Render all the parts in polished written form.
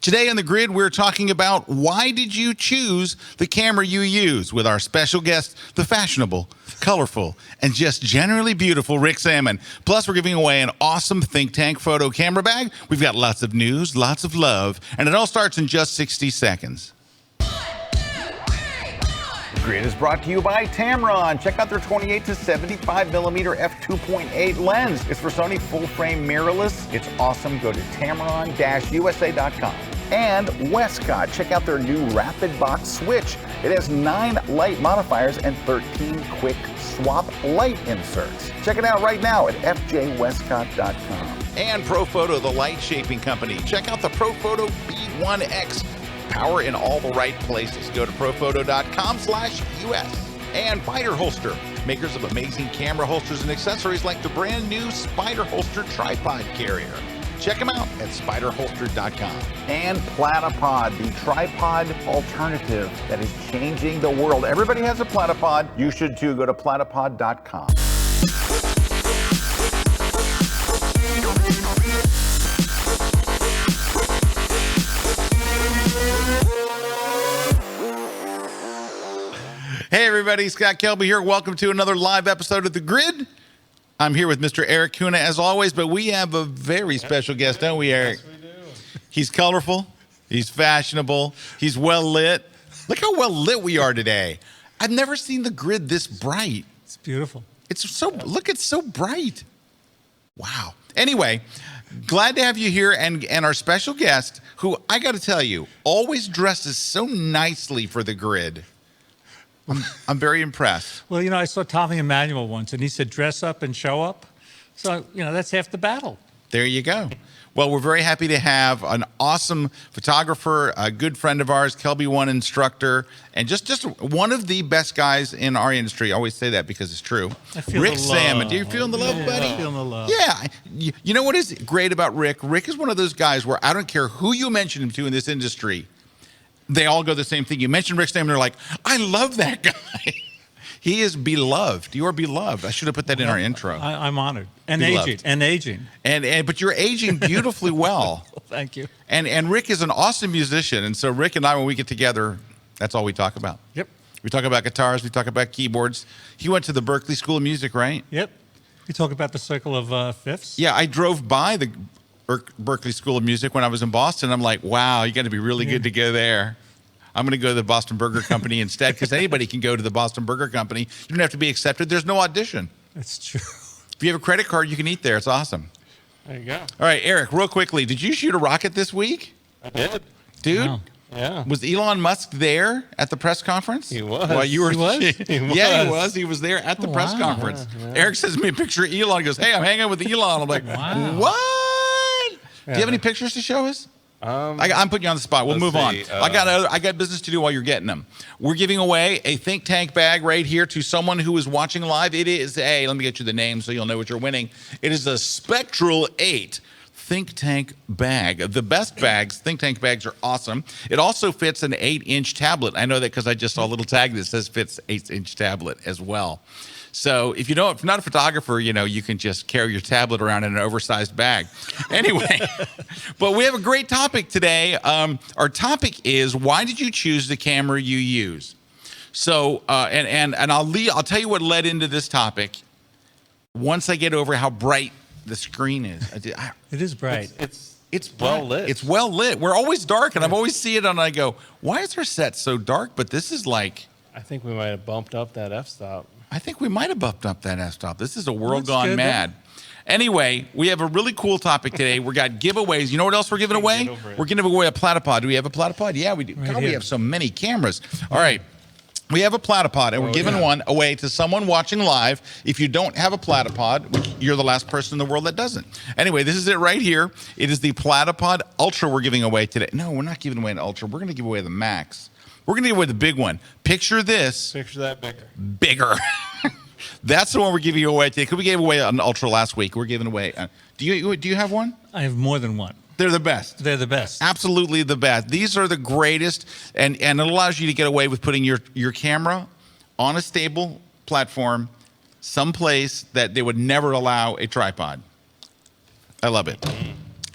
Today on The Grid, we're talking about why did you choose the camera you use with our special guest, the fashionable, colorful, and just generally beautiful Rick Sammon. Plus, we're giving away an awesome Think Tank photo camera bag. We've got lots of news, lots of love, and it all starts in just 60 seconds. Grid is brought to you by Tamron. Check out their 28 to 75 millimeter f2.8 lens. It's for Sony full frame mirrorless. It's awesome. Go to tamron-usa.com. And Westcott. Check out their new Rapid Box switch. It has 9 light modifiers and 13 quick swap light inserts. Check it out right now at fjwestcott.com. And ProPhoto, the light shaping company. Check out the ProPhoto B1X. Power in all the right places. Go to prophoto.com/US. And Spider Holster, makers of amazing camera holsters and accessories like the brand new Spider Holster tripod carrier. Check them out at spiderholster.com. And Platypod, the tripod alternative that is changing the world. Everybody has a Platypod. You should too. Go to platypod.com. Hey everybody, Scott Kelby here. Welcome to another live episode of The Grid. I'm here with Mr. Erik Kuna as always, but we have a very special guest, don't we, Erik? Yes, we do. He's colorful, he's fashionable, he's well lit. Look how well lit we are today. I've never seen The Grid this bright. It's beautiful. It's so bright. Wow. Anyway, glad to have you here and our special guest, who I got to tell you, always dresses so nicely for The Grid. I'm very impressed. Well, I saw Tommy Emmanuel once, and he said, dress up and show up. So, that's half the battle. There you go. Well, we're very happy to have an awesome photographer, a good friend of ours, Kelbyone instructor, and just one of the best guys in our industry. I always say that because it's true. I feel Rick the love. Sammon. Do you feel the love, buddy? I'm feeling the love. Yeah. You know what is great about Rick? Rick is one of those guys where I don't care who you mention him to in this industry, they all go the same thing. You mention Rick Sammon, they're like, I love that guy. He is beloved. You are beloved. I should have put that in our intro. I'm honored. And Beloved. aging. But you're aging beautifully well. Thank you. And Rick is an awesome musician. And so Rick and I, when we get together, that's all we talk about. Yep. We talk about guitars. We talk about keyboards. He went to the Berklee School of Music, right? Yep. You talk about the circle of fifths? Yeah, I drove by the Berklee School of Music when I was in Boston. I'm like, wow, you got to be really good to go there. I'm going to go to the Boston Burger Company instead, because anybody can go to the Boston Burger Company. You don't have to be accepted. There's no audition. That's true. If you have a credit card, you can eat there. It's awesome. There you go. All right, Erik, real quickly, did you shoot a rocket this week? I did. Dude? Wow. Yeah. Was Elon Musk there at the press conference? He was. While you were, He was? Yeah, he was. He was there at the press wow. conference. Erik sends me a picture of Elon. He goes, hey, I'm hanging with Elon. I'm like, Wow. what? Do you have any pictures to show us? I'm putting you on the spot. We'll move on. I got business to do while you're getting them. We're giving away a Think Tank bag right here to someone who is watching live. It is let me get you the name so you'll know what you're winning. It is a Spectral 8 Think Tank bag. The best bags, Think Tank bags, are awesome. It also fits an 8-inch tablet. I know that because I just saw a little tag that says fits 8-inch tablet as well. So if you're not a photographer, you can just carry your tablet around in an oversized bag. Anyway, but we have a great topic today. Our topic is, why did you choose the camera you use? So, and I'll tell you what led into this topic once I get over how bright the screen is. It is bright. It's well lit. It's well lit. We're always dark, and I've always see it, and I go, why is our set so dark? But this is like, I think we might have bumped up that f-stop. I think we might have bumped up that f-stop. This is a world That's gone good, mad. Anyway, we have a really cool topic today. We got giveaways. You know what else we're giving away? We're giving away a Platypod. Do we have a Platypod? Yeah, we do. Right God, we here. have so many cameras. All right. We have a Platypod, and we're giving one away to someone watching live. If you don't have a Platypod, you're the last person in the world that doesn't. Anyway, this is it right here. It is the Platypod Ultra we're giving away today. No, we're not giving away an Ultra. We're going to give away the Max. We're going to give away the big one. Picture this. Picture that bigger. Bigger. That's the one we're giving away today. Because we gave away an Ultra last week. We're giving away. Do you have one? I have more than one. They're the best. They're the best. Absolutely the best. These are the greatest, and it allows you to get away with putting your camera on a stable platform, someplace that they would never allow a tripod. I love it.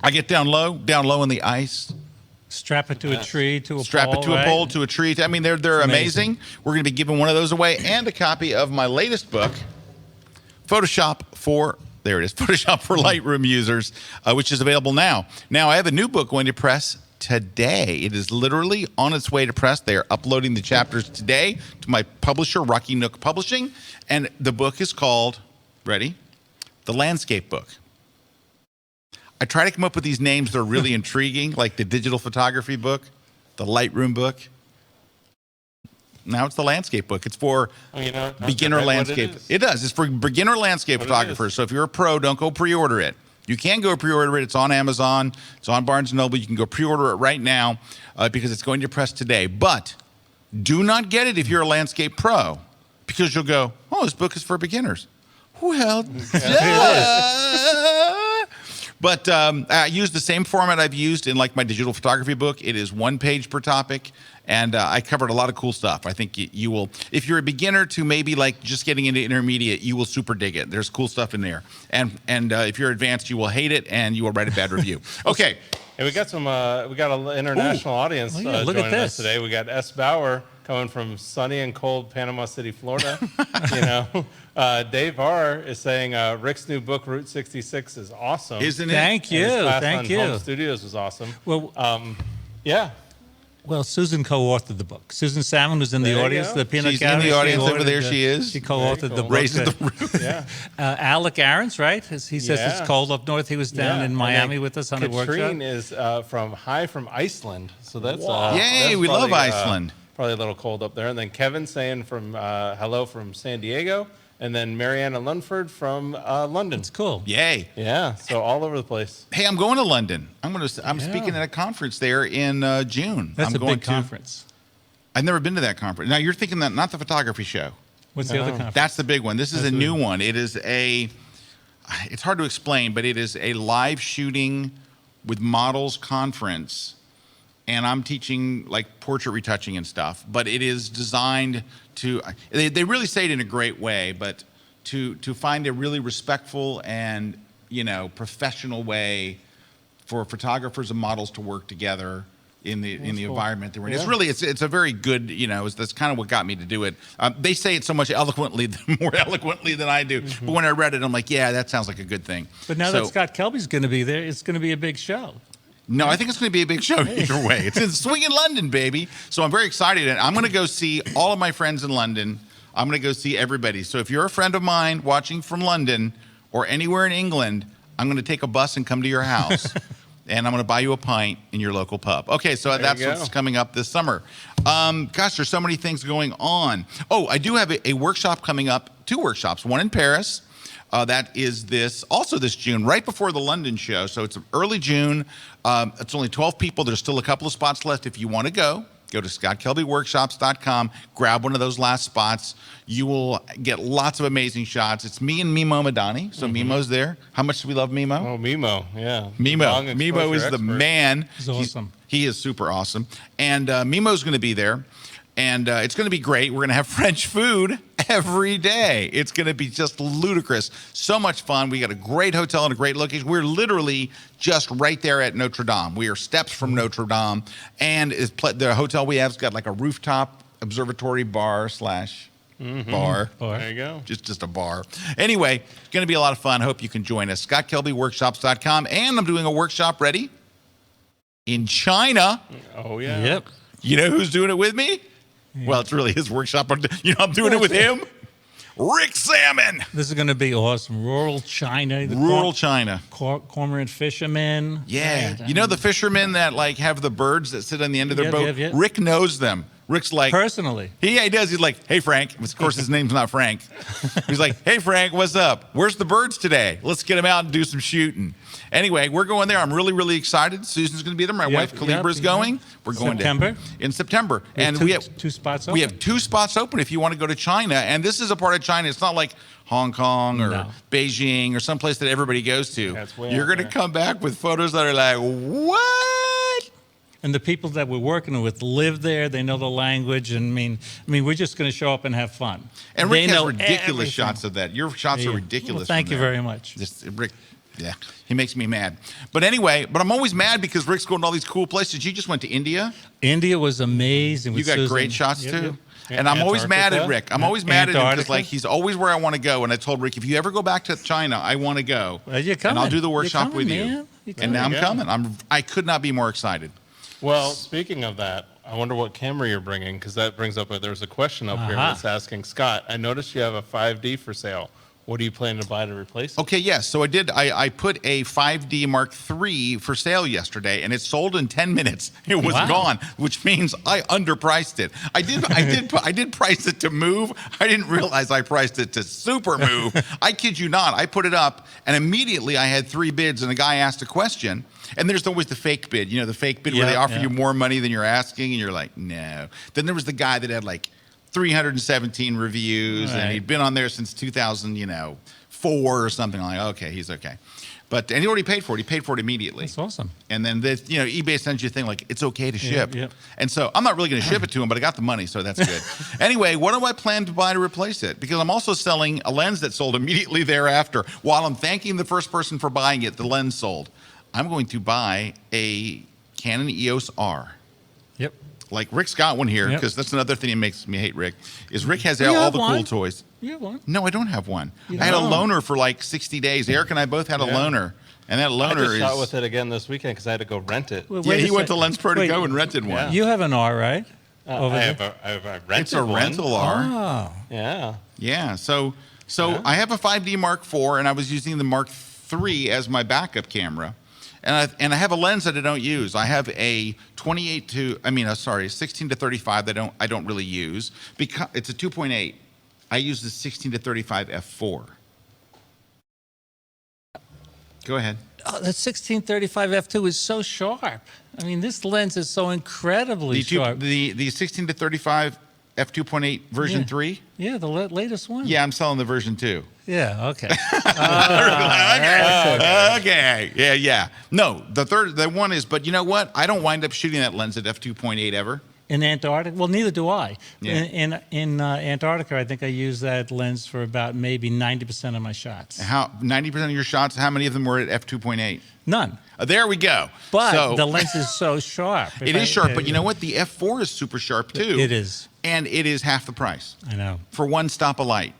I get down low in the ice. Strap it to a tree, to a Strap pole, it to a right? pole, to a tree. I mean, they're amazing. We're going to be giving one of those away and a copy of my latest book, Photoshop for Lightroom users, which is available now. Now, I have a new book going to press today. It is literally on its way to press. They are uploading the chapters today to my publisher, Rocky Nook Publishing. And the book is called, ready? The Landscape Book. I try to come up with these names that are really intriguing, like the digital photography book, the Lightroom book. Now it's the landscape book. It's for beginner landscape. It does. It's for beginner landscape photographers. So if you're a pro, don't go pre-order it. You can go pre-order it. It's on Amazon. It's on Barnes & Noble. You can go pre-order it right now because it's going to press today. But do not get it if you're a landscape pro because you'll go, oh, this book is for beginners. Well, but I use the same format I've used in like my digital photography book. It is 1 page per topic, and I covered a lot of cool stuff. I think you will, if you're a beginner to maybe like just getting into intermediate, you will super dig it. There's cool stuff in there, and if you're advanced, you will hate it, and you will write a bad review. Okay. Hey, we got an international audience look joining at this us today. We got S. Bauer coming from sunny and cold Panama City, Florida. Dave R. is saying Rick's new book, Route 66, is awesome. Isn't it? Thank you. And his class Thank on you. Home Studios was awesome. Well, Yeah. Well, Susan co-authored the book. Susan Sammon was in There the you audience. go. The peanut She's in gallery. the audience She over there. authored She is. She co-authored Very the cool. book. Raising the roof. Yeah. Alec Aarons, right? He says Yeah. it's cold up north. He was down in Miami with us on a workshop. Katrine is from Iceland. So that's Yay, that's we love probably, Iceland. Probably a little cold up there. And then Kevin saying from hello from San Diego. And then Mariana Lunford from London. It's cool. Yay. Yeah, so all over the place. Hey, I'm going to London. I'm speaking at a conference there in June. That's I'm a going big conference. I've never been to that conference. Now you're thinking that not the photography show. What's the other conference? That's the big one. This is a new one. It is it's hard to explain, but it is a live shooting with models conference. And I'm teaching like portrait retouching and stuff, but it is designed to, they really say it in a great way, but to find a really respectful and, professional way for photographers and models to work together in the environment they're in. Yeah. It's really, it's a very good, that's kind of what got me to do it. They say it so much more eloquently than I do. But when I read it, I'm like, yeah, that sounds like a good thing. But now that Scott Kelby's going to be there, it's going to be a big show. No, I think it's going to be a big show either way. It's in swinging London, baby. So I'm very excited. And I'm going to go see all of my friends in London. I'm going to go see everybody. So if you're a friend of mine watching from London or anywhere in England, I'm going to take a bus and come to your house. And I'm going to buy you a pint in your local pub. Okay, so that's what's coming up this summer. Gosh, there's so many things going on. Oh, I do have a workshop coming up, 2 workshops, one in Paris. That is this June, right before the London show. So it's early June. It's only 12 people. There's still a couple of spots left. If you want to go to scottkelbyworkshops.com, grab one of those last spots. You will get lots of amazing shots. It's me and Mimo Madani. So Mimo's there. How much do we love Mimo? Oh, Mimo, yeah. Mimo is the man. He's awesome. He is super awesome. And Mimo's going to be there. And it's going to be great. We're going to have French food every day. It's going to be just ludicrous. So much fun. We got a great hotel and a great location. We're literally just right there at Notre Dame. We are steps from Notre Dame. And the hotel we have has got like a rooftop observatory bar / bar. There you go. Just a bar. Anyway, it's going to be a lot of fun. Hope you can join us. ScottKelbyWorkshops.com. And I'm doing a workshop ready in China. Oh, yeah. Yep. You know who's doing it with me? Well, it's really his workshop. I'm doing it with him. Rick Sammon. This is going to be awesome. Rural China. China. Cormorant fishermen. Yeah. Right. You know the fishermen that like have the birds that sit on the end of their boat? Yeah. Rick knows them. Rick's like... Personally. He does. He's like, hey, Frank. Of course, his name's not Frank. He's like, hey, Frank, what's up? Where's the birds today? Let's get them out and do some shooting. Anyway, we're going there. I'm really, really excited. Susan's going to be there. My wife, Calibra's going. We're going in September. And we have 2 spots open. We have 2 spots open if you want to go to China. And this is a part of China. It's not like Hong Kong or Beijing or someplace that everybody goes to. You're going to come back with photos that are like, what? And the people that we're working with live there. They know the language. And I mean, we're just going to show up and have fun. And Rick they has know ridiculous everything. shows of that. Your shots are ridiculous. Well, thank you very much. Rick. Yeah, he makes me mad. But anyway, I'm always mad because Rick's going to all these cool places. You just went to India. India was amazing. You with got Susan. great shots Yep, too. yep. And I'm always mad at Antarctica? Rick. I'm always mad at him because Antarctica? like he's always where I want to go. And I told Rick, if you ever go back to China, I want to go. Well, you're And coming. I'll do the You're workshop coming, with man. you. You're And now I'm coming. coming. I could not be more excited. Well, speaking of that, I wonder what camera you're bringing, because that brings up there's a question up here that's asking Scott. I noticed you have a 5D for sale. What do you plan to buy to replace it? Okay, yes. So I did. I put a 5D Mark III for sale yesterday, and it sold in 10 minutes. It was Wow. gone, which means I underpriced it. I did price it to move. I didn't realize I priced it to super move. I kid you not. I put it up, and immediately I had 3 bids, and a guy asked a question. And there's always the fake bid. You know, the fake bid where they offer you more money than you're asking, and you're like, no. Then there was the guy that had like 317 reviews, and he'd been on there since 2004 or something. I'm like, okay, he's okay. And he already paid for it. He paid for it immediately. That's awesome. And then eBay sends you a thing like it's okay to ship. yep. And so I'm not really going to ship it to him, but I got the money, so that's good. Anyway, what do I plan to buy to replace it? Because I'm also selling a lens that sold immediately thereafter. While I'm thanking the first person for buying it, the lens sold. I'm going to buy a Canon EOS R. Yep. Like Rick's got one here, Yep. because that's another thing that makes me hate Rick, is Rick has You all have the cool one? toys. You have one. No, I don't have one. You I had a don't? loaner for like 60 days. Eric and I both had a loaner. And that I loaner just shot is... with it again this weekend because I had to go rent it. Well, Yeah, wait a he went to sec. Lens Pro to Wait, go and rented one. Yeah. You have an R, right? Over I there? have a rented It's a one. rental R. Oh. Yeah. Yeah, so I have a 5D Mark IV, and I was using the Mark III as my backup camera. And I have a lens that I don't use. I have a 16 to 35 that I don't really use because it's a 2.8. I use the 16 to 35 f4. Go ahead. Oh, that 1635 f2 is so sharp. I mean, this lens is so incredibly sharp. The 16 to 35 f2.8 version 3. Yeah, the latest one. Yeah, I'm selling the version 2. Yeah. Okay. Okay. Yeah. No, the one is, but you know what? I don't wind up shooting that lens at f2.8 ever. In Antarctica? Well, neither do I. Yeah. In Antarctica, I think I use that lens for about maybe 90% of my shots. How 90% of your shots? How many of them were at f2.8? None. There we go. But So, the lens is so sharp. it is sharp, but you know what? The f4 is super sharp too. It is. And it is half the price I know. for one stop of light.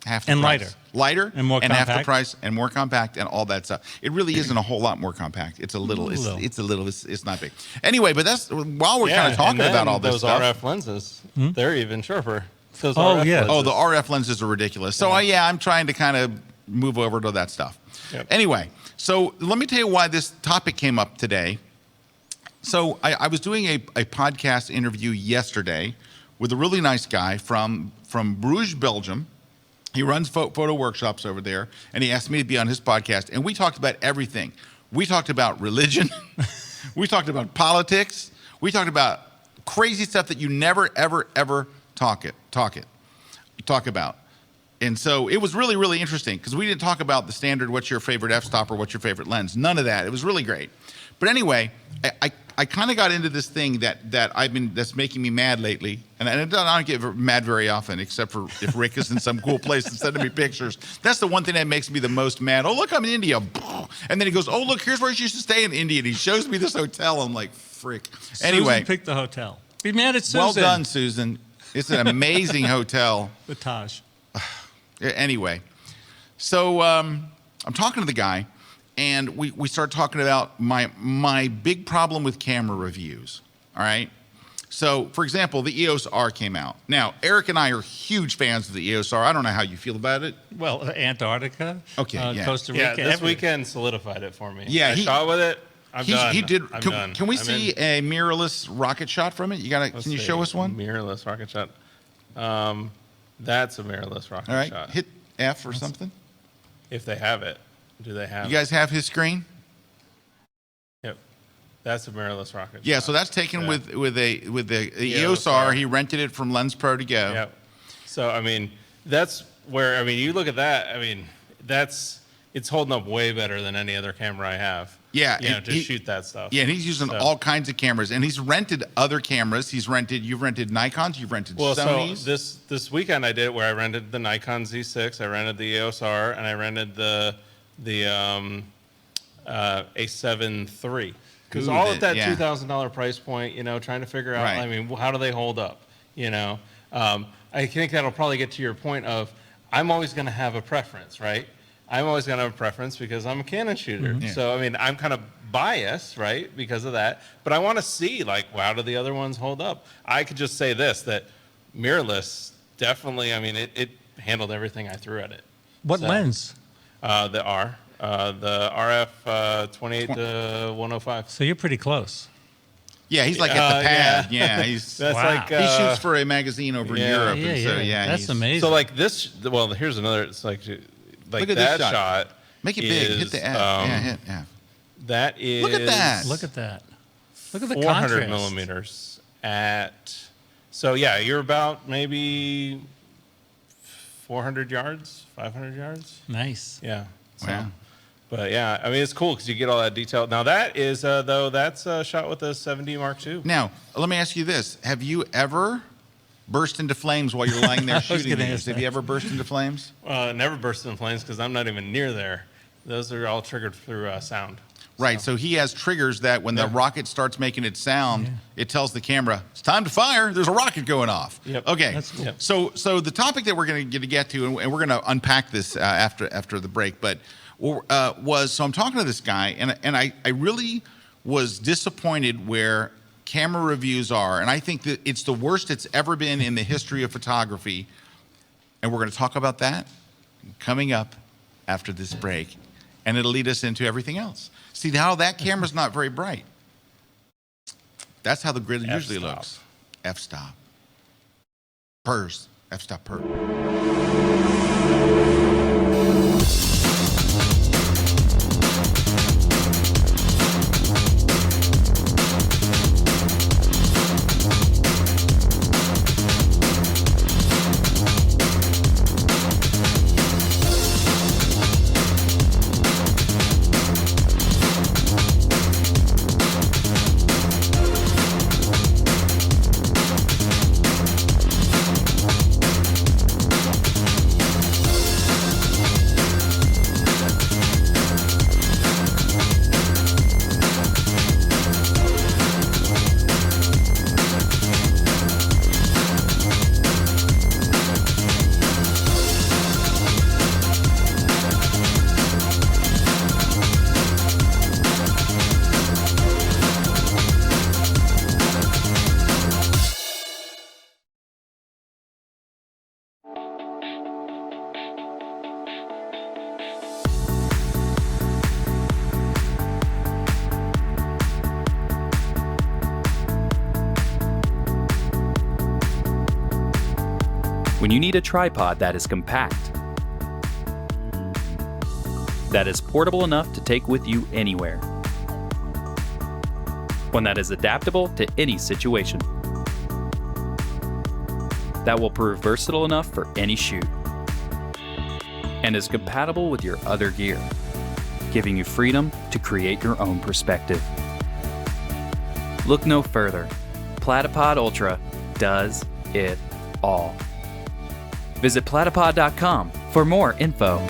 Half the And price. Lighter And more half the compact. price and more compact and all that stuff. It really isn't a whole lot more compact. It's a little. It's not big. Anyway, but that's while we're kind of talking about all this those stuff. RF lenses, they're even sharper. Those Oh, RF yeah. lenses. Oh, the RF lenses are ridiculous. So I'm trying to kind of move over to that stuff. Yep. Anyway, so let me tell you why this topic came up today. So I was doing a podcast interview yesterday with a really nice guy from Bruges, Belgium. He runs photo workshops over there, and he asked me to be on his podcast, and we talked about everything. We talked about religion. We talked about politics. We talked about crazy stuff that you never, ever, ever talk about. And so it was really, really interesting because we didn't talk about the standard, what's your favorite f-stop or what's your favorite lens. None of that. It was really great. But anyway, I kind of got into this thing that's making me mad lately. And I don't get mad very often, except for if Rick is in some cool place and sending me pictures. That's the one thing that makes me the most mad. Oh, look, I'm in India. And then he goes, oh, look, here's where you should stay in India. And he shows me this hotel. I'm like, frick. Anyway. Susan picked the hotel. Be mad at Susan. Well done, Susan. It's an amazing hotel. The Taj. Anyway, so I'm talking to the guy, and we start talking about my big problem with camera reviews. All right. So, for example, the EOS R came out. Now, Eric and I are huge fans of the EOS R. I don't know how you feel about it. Well, Antarctica. Okay, yeah. Costa Yeah, Rica. this weekend solidified it for me. Yeah, I shot with it. I'm done. He did. I'm Can, done. can we I'm see in. a mirrorless rocket shot from it? Let's Can you see. show us one? Mirrorless rocket shot. That's a mirrorless rocket All right. shot. Hit F or something. If they have it. Do they have You guys have his screen? Yep. That's a mirrorless rocket Yeah. shot. So that's taken Yeah. with the EOS EOS R. R. He rented it from Lens Pro to go. Yep. So, I mean, that's where, I mean, you look at that, I mean, it's holding up way better than any other camera I have. Yeah, You know, and to shoot that stuff. Yeah, and he's using So- all kinds of cameras, and he's rented other cameras. You've rented Nikons, you've rented Well, Sonys. so this weekend I did it where I rented the Nikon Z6, I rented the EOS R, and I rented the a 7.3. Because Ooh, all at that yeah. $2,000 price point, trying to figure out, Right. I mean, how do they hold up? I think that'll probably get to your point of, I'm always going to have a preference, right? I'm always going to have a preference because I'm a Canon shooter. Yeah. So, I mean, I'm kind of biased, right, because of that. But I want to see, like, how do the other ones hold up? I could just say this, that mirrorless definitely, I mean, it handled everything I threw at it. What lens? The RF 28 to 105. So you're pretty close. Yeah, he's like at the pad. Yeah, he's That's Wow. like he shoots for a magazine over in Europe, and so That's he's, amazing. So like this. Well, here's another. It's like Look at that this shot. shot. Make it big. Hit is, the F. Yeah. That is. Look at that. Look at that. Look at the 400 contrast. millimeters at. So yeah, you're about maybe 400 yards, 500 yards. Nice. Yeah. So, Wow. But yeah, I mean it's cool because you get all that detail. Now that is though that's shot with a 7D Mark II. Now, let me ask you this: have you ever burst into flames while you're lying there shooting gonna these? ask Have that. you ever burst into flames? Never burst in flames because I'm not even near there. Those are all triggered through sound. Right. So he has triggers that when the rocket starts making its sound, it tells the camera it's time to fire. There's a rocket going off. Yep. Okay. That's cool. Yep. So the topic that we're going to get to, and we're going to unpack this after the break, but so I'm talking to this guy, and I really was disappointed where camera reviews are, and I think that it's the worst it's ever been in the history of photography, and we're going to talk about that coming up after this break, and it'll lead us into everything else. See how that camera's not very bright. That's how the grid usually F-stop. looks. F-stop. Pers. F-stop per. When you need a tripod that is compact, that is portable enough to take with you anywhere, one that is adaptable to any situation, that will prove versatile enough for any shoot, and is compatible with your other gear, giving you freedom to create your own perspective. Look no further. Platypod Ultra does it all. Visit platypod.com for more info.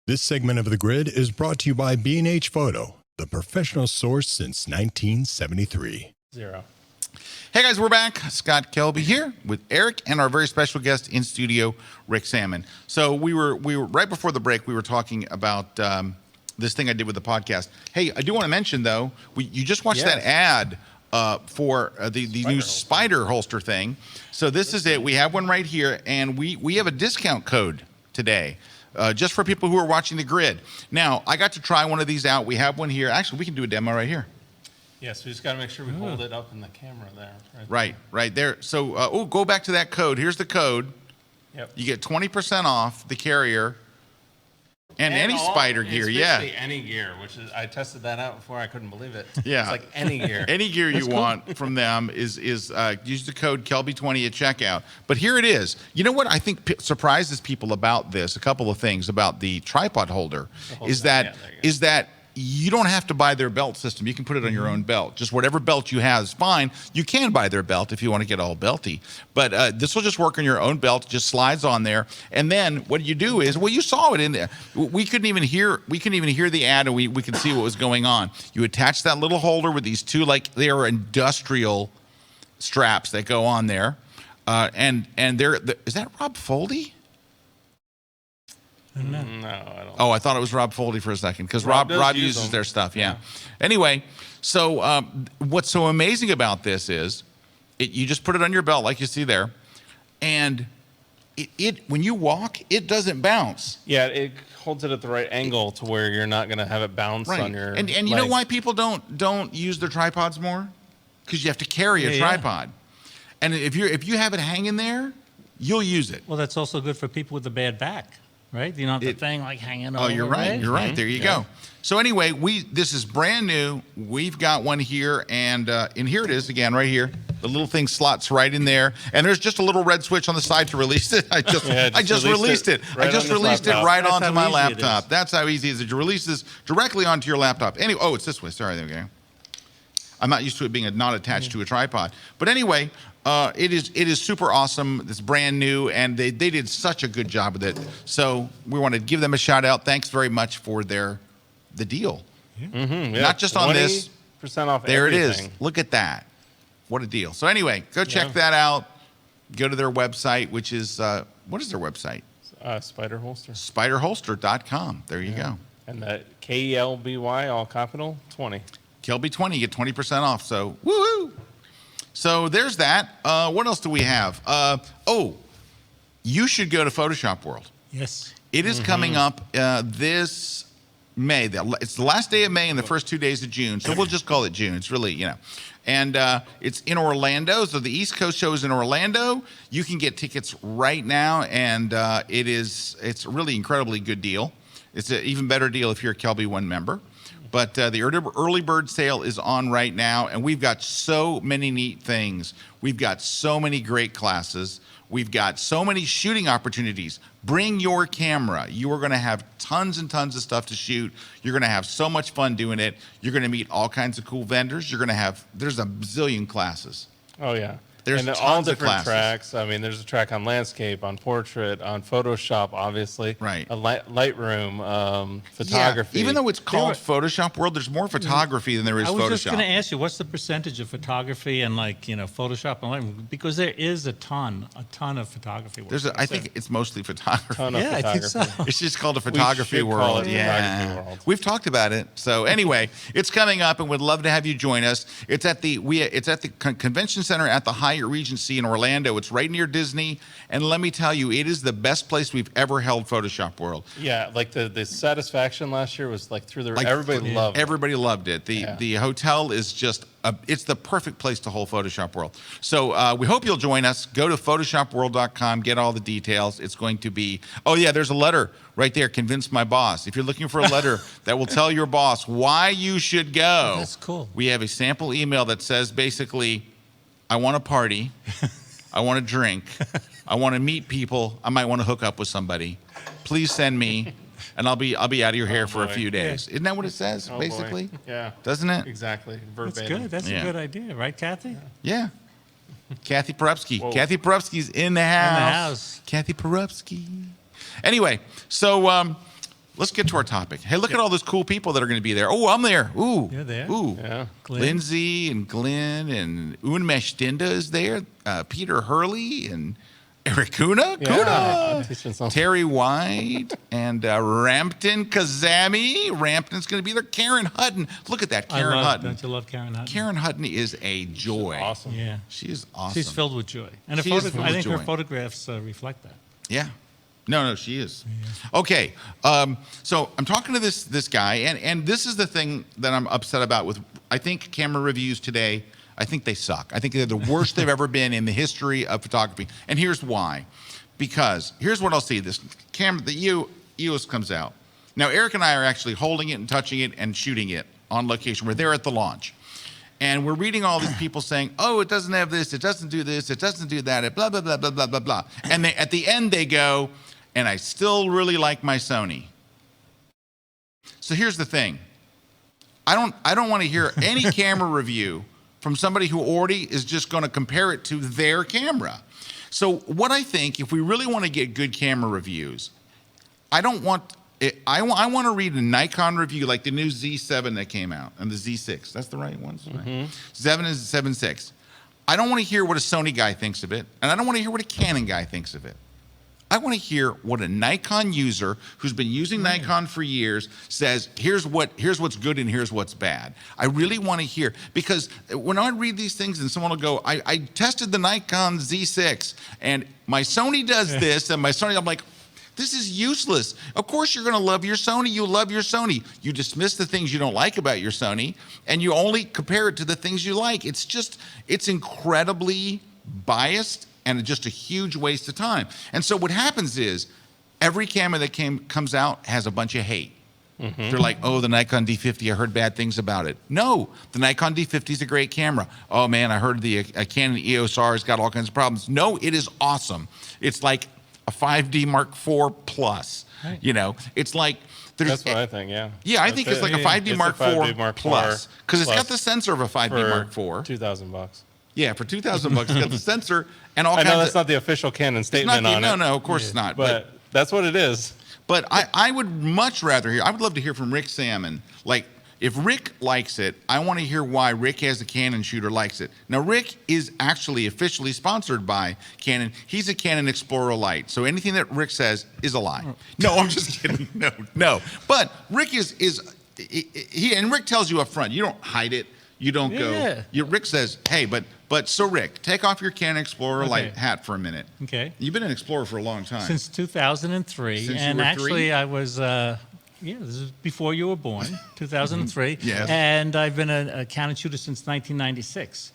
This segment of The Grid is brought to you by B&H Photo, the professional source since 1973. Zero. Hey guys, we're back. Scott Kelby here with Eric and our very special guest in studio, Rick Sammon. So we were right before the break. We were talking about this thing I did with the podcast. Hey, I do want to mention though, you just watched that ad for the new Spider holster thing. So this is it. We have one right here, and we have a discount code today. Just for people who are watching the grid. Now, I got to try one of these out. We have one here. Actually, we can do a demo right here. Yes, we just got to make sure we hold it up in the camera there. Right there. So, go back to that code. Here's the code. Yep. You get 20% off the carrier and any Spider gear. It's Yeah. basically any gear, which is, I tested that out before. I couldn't believe it. Yeah. It's like any gear. Any gear you want from them is use the code Kelby20 at checkout. But here it is. You know what I think surprises people about this? A couple of things about the tripod holder is that you don't have to buy their belt system. You can put it on your own belt. Just whatever belt you have is fine. You can buy their belt if you want to get all belty. But this will just work on your own belt. Just slides on there. And then what you do is, well, you saw it in there. We couldn't even hear the ad, and we could see what was going on. You attach that little holder with these two, like they are industrial straps that go on there. And is that Rob Foldy? No, I don't. Oh, I thought it was Rob Foldy for a second because Rob uses their stuff. Yeah. Anyway, so what's so amazing about this is you just put it on your belt like you see there, and it when you walk, it doesn't bounce. Yeah, it holds it at the right angle to where you're not going to have it bounce on your and you know why people don't use their tripods more? Because you have to carry a tripod, and if you have it hanging there, you'll use it. Well, that's also good for people with a bad back, right? You don't have the thing like hanging over. Oh, you're right. You're right. There you go. So anyway, this is brand new. We've got one here, and here it is again, right here. The little thing slots right in there, and there's just a little red switch on the side to release it. I just released it. Right I just released it right onto my laptop. It That's how easy it is. It releases directly onto your laptop. Anyway, it's this way. Sorry, there we go. I'm not used to it being not attached to a tripod. But anyway, it is super awesome. It's brand new, and they did such a good job with it. So we want to give them a shout out. Thanks very much for the deal. Not just on this. 20% off there everything. It is. Look at that. What a deal. So anyway, go check that out. Go to their website, which is, what is their website? Spider Holster. Spiderholster.com. There you go. And that KELBY, all capital, 20. Kelby20, you get 20% off. So, woohoo! So there's that. What else do we have? You should go to Photoshop World. Yes. It is coming up this May. It's the last day of May and the first 2 days of June. So we'll just call it June. It's really, And it's in Orlando. So the East Coast show is in Orlando. You can get tickets right now, and it's a really incredibly good deal. It's an even better deal if you're a Kelbyone member. But the early bird sale is on right now, and we've got so many neat things. We've got so many great classes. We've got so many shooting opportunities. Bring your camera. You are going to have tons and tons of stuff to shoot. You're going to have so much fun doing it. You're going to meet all kinds of cool vendors. There's a bazillion classes. Oh, yeah. There's and tons all of different classes. tracks. I mean, there's a track on landscape, on portrait, on Photoshop, obviously. Right. A Lightroom, photography. Yeah, even though it's called Photoshop World, there's more photography than there is I was just Photoshop. going to ask you, what's the percentage of photography and Photoshop and Lightroom? Because there is a ton of photography work. I think it's mostly photography. ton of I think photography. so. It's just called a photography should call world. it Yeah. photography world. We've talked about it. So anyway, it's coming up, and we'd love to have you join us. It's at the Convention Center at the Hyatt Regency in Orlando. It's right near Disney, and let me tell you, it is the best place we've ever held Photoshop World. Yeah, like the satisfaction last year was like through the everybody loved it. Everybody loved it. The hotel is just it's the perfect place to hold Photoshop World. So we hope you'll join us. Go to photoshopworld.com, get all the details. It's going to be, there's a letter right there, Convince My Boss. If you're looking for a letter that will tell your boss why you should go. That's cool. We have a sample email that says basically, I want to party, I want to drink, I want to meet people, I might want to hook up with somebody. Please send me, and I'll be out of your hair for a few days. Isn't that what it says, basically? Boy. Yeah. Doesn't it? Exactly. That's Verbatim. good. That's a good idea, right, Kathy? Yeah. Kathy Perupsky. Whoa. Kathy Perupsky's in the house. In the house. Kathy Perupsky. Anyway, so let's get to our topic. Hey, look at all those cool people that are going to be there. Oh, I'm there. Ooh. You're there. Ooh. Yeah. Glenn. Lindsay and Glenn and Unmesh Dinda is there. Peter Hurley and Erik Kuna. Yeah. Teaching something. Terry White and Rampton Kazami. Rampton's going to be there. Karen Hutton. Look at that, Karen Hutton. Don't you love Karen Hutton? Karen Hutton is a joy. Awesome. Yeah. She is awesome. She's filled with joy. And She is filled I with think her joy. photographs reflect that. Yeah. No, she is. Okay. So I'm talking to this guy, and this is the thing that I'm upset about with, I think, camera reviews today. I think they suck. I think they're the worst they've ever been in the history of photography. And here's why. Because here's what I'll see. This camera, the EOS comes out. Now, Erik and I are actually holding it and touching it and shooting it on location. We're there at the launch. And we're reading all these people saying, oh, it doesn't have this, it doesn't do this, it doesn't do that, it blah, blah, blah, blah, blah, blah, blah. And at the end they go, and I still really like my Sony. So here's the thing. I don't want to hear any camera review from somebody who already is just going to compare it to their camera. So what I think, if we really want to get good camera reviews, I want to read a Nikon review like the new Z7 that came out and the Z6. That's the right ones, right? Mm-hmm. 7 is 7.6. I don't want to hear what a Sony guy thinks of it, and I don't want to hear what a Canon guy thinks of it. I want to hear what a Nikon user who's been using Nikon for years says, here's what's good and here's what's bad. I really want to hear, because when I read these things and someone will go, I tested the Nikon Z6 and my Sony does this and my Sony, I'm like, this is useless. Of course you're going to love your Sony. You love your Sony. You dismiss the things you don't like about your Sony and you only compare it to the things you like. It's incredibly biased and just a huge waste of time. And so what happens is every camera that comes out has a bunch of hate. They're like, oh, the Nikon D50, I heard bad things about it. No, the Nikon D50 is a great camera. Oh man, I heard the Canon EOS R has got all kinds of problems. No, it is awesome. It's like a 5D Mark IV Plus. Right. You know, it's like That's what I think, yeah. Yeah, I think it's like a 5D Mark IV Plus because it's got the sensor of a 5D Mark IV. $2,000. Yeah, for $2,000, it's got the sensor and all I kinds know of. that's not the official Canon statement on it. No, of course it's not. But that's what it is. But I would much rather hear. I would love to hear from Rick Sammon. Like, if Rick likes it, I want to hear why Rick, as a Canon shooter, likes it. Now, Rick is actually officially sponsored by Canon. He's a Canon Explorer Lite, so anything that Rick says is a lie. No, I'm just kidding. No. But Rick is and Rick tells you up front. You don't hide it. You don't go. Rick says, hey, but so Rick, take off your Canon Explorer Lite hat for a minute. Okay. You've been an Explorer for a long time. Since 2003. Since you and were actually, 3? I was, this is before you were born, 2003. Yes. And I've been a Canon shooter since 1996.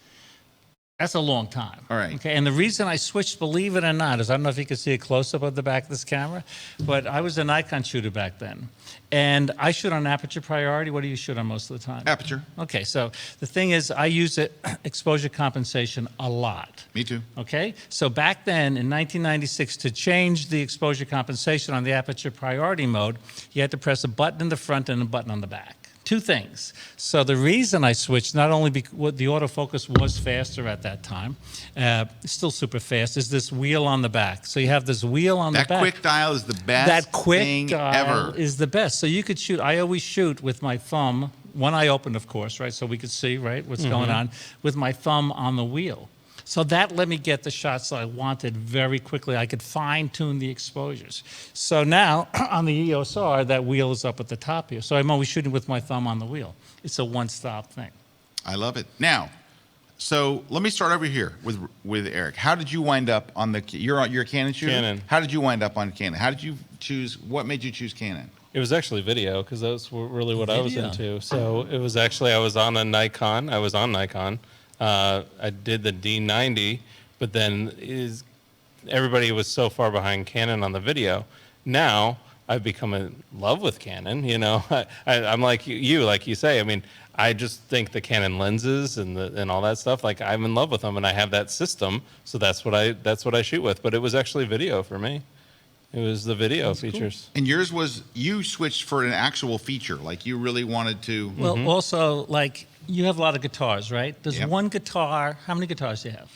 That's a long time. All right. Okay. And the reason I switched, believe it or not, is I don't know if you can see a close-up of the back of this camera, but I was a Nikon shooter back then. And I shoot on aperture priority. What do you shoot on most of the time? Aperture. Okay. So the thing is, I use exposure compensation a lot. Me too. Okay, so back then in 1996, to change the exposure compensation on the aperture priority mode, you had to press a button in the front and a button on the back. Two things. So the reason I switched, not only because the autofocus was faster at that time, still super fast, is this wheel on the back. So you have this wheel on the back. That quick dial is the best That quick thing dial ever. is the best. So you could shoot. I always shoot with my thumb, one eye open, of course, right? So we could see, right, what's going on, with my thumb on the wheel. So that let me get the shots that I wanted very quickly. I could fine-tune the exposures. So now, on the EOS R, that wheel is up at the top here. So I'm always shooting with my thumb on the wheel. It's a one-stop thing. I love it. Now, so let me start over here with Erik. How did you wind up on the? You're a Canon shooter. Canon. How did you wind up on Canon? How did you choose? What made you choose Canon? It was actually video, because that's really what I was Video. into. So it was actually, I was on Nikon. I did the D90, but then everybody was so far behind Canon on the video. Now I've become in love with Canon. You know, I'm like you, like you say. I mean, I just think the Canon lenses and all that stuff. Like, I'm in love with them, and I have that system, so that's what I shoot with. But it was actually video for me. It was the video features. And yours was, you switched for an actual feature, like you really wanted to. Well, also, like, you have a lot of guitars, right? There's Yep. one guitar. How many guitars do you have?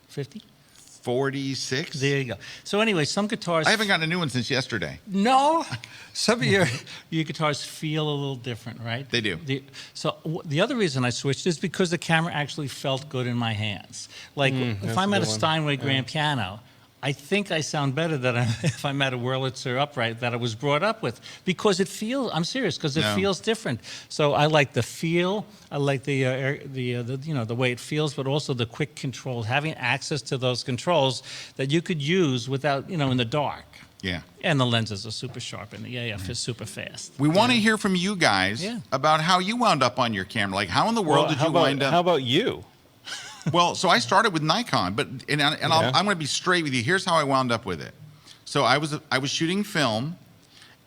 50? 46. There you go. So anyway, some guitars. I haven't gotten a new one since yesterday. No, some of your guitars feel a little different, right? They do. The other reason I switched is because the camera actually felt good in my hands. Like if I'm at a Steinway grand piano, I think I sound better than if I'm at a Wurlitzer upright that I was brought up with, because it feels. I'm serious, because it feels different. So I like the feel. I like the way it feels, but also the quick controls, having access to those controls that you could use without, in the dark. Yeah. And the lenses are super sharp, and the AF is super fast. We want to hear from you guys about how you wound up on your camera. Like, how in the world did you wind up? How about you? Well, so I started with Nikon, but I'm going to be straight with you. Here's how I wound up with it. So I was shooting film,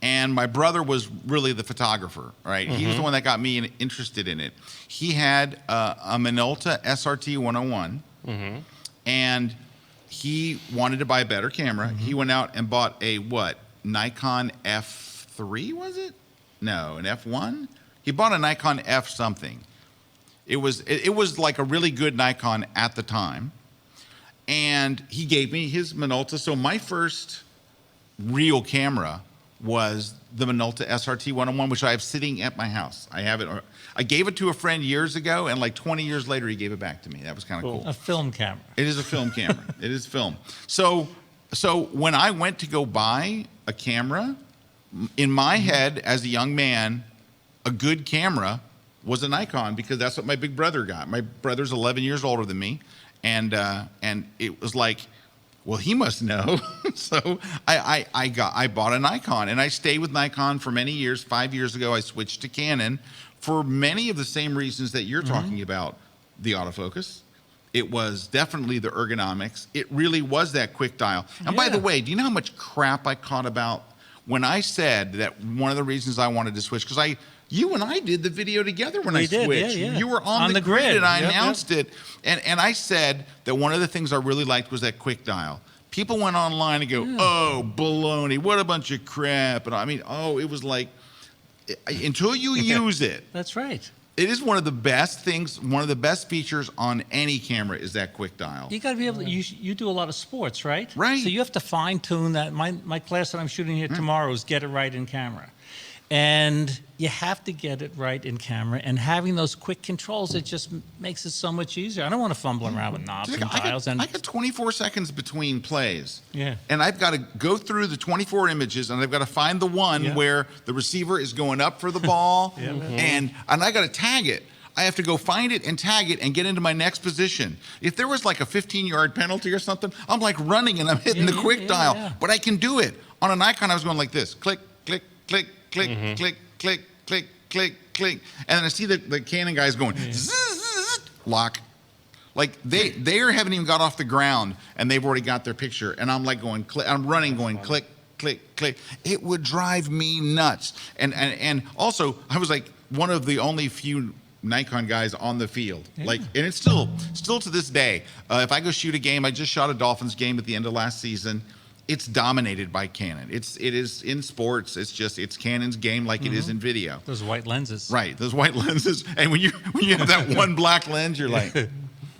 and my brother was really the photographer, right? He was the one that got me interested in it. He had a Minolta SRT 101, and he wanted to buy a better camera. He went out and bought a Nikon F3, was it? No, an F1? He bought a Nikon F something. It was like a really good Nikon at the time. And he gave me his Minolta. So my first real camera was the Minolta SRT 101, which I have sitting at my house. I have it. I gave it to a friend years ago, and like 20 years later, he gave it back to me. That was kind of cool. A film camera. It is a film camera. It is film. So when I went to go buy a camera, in my head as a young man, a good camera was a Nikon, because that's what my big brother got. My brother's 11 years older than me, and it was like, well, he must know. So I bought a Nikon, and I stayed with Nikon for many years. 5 years ago, I switched to Canon for many of the same reasons that you're talking about. The autofocus. It was definitely the ergonomics. It really was that quick dial. And by the way, do you know how much crap I caught about when I said that one of the reasons I wanted to switch, because you and I did the video together when I switched. You were on the grid, and I announced it. And I said that one of the things I really liked was that quick dial. People went online and go, oh, baloney, what a bunch of crap. And I mean, it was like, until you use it. That's right. It is one of the best things, one of the best features on any camera is that quick dial. You got to be able to, you do a lot of sports, right? Right. So you have to fine tune that. My class that I'm shooting here tomorrow is Get It Right in Camera. And you have to get it right in camera, and having those quick controls, it just makes it so much easier. I don't want to fumble around with knobs and dials. I got 24 seconds between plays. Yeah. And I've got to go through the 24 images, and I've got to find the one where the receiver is going up for the ball, and I got to tag it. I have to go find it and tag it and get into my next position. If there was like a 15-yard penalty or something, I'm like running and I'm hitting the quick dial. Yeah. But I can do it. On a Nikon, I was going like this. Click, click, click, click, click, click, click, click, click. And then I see the Canon guys going, zzz, lock. Like they haven't even got off the ground and they've already got their picture. And I'm like going, click, I'm running going, click, click, click. It would drive me nuts. And also, I was like one of the only few Nikon guys on the field. Like, and it's still to this day. If I go shoot a game, I just shot a Dolphins game at the end of last season. It's dominated by Canon. It is in sports. It's Canon's game, like it is in video. Those white lenses. Right, those white lenses. And when you have that one black lens, you're like,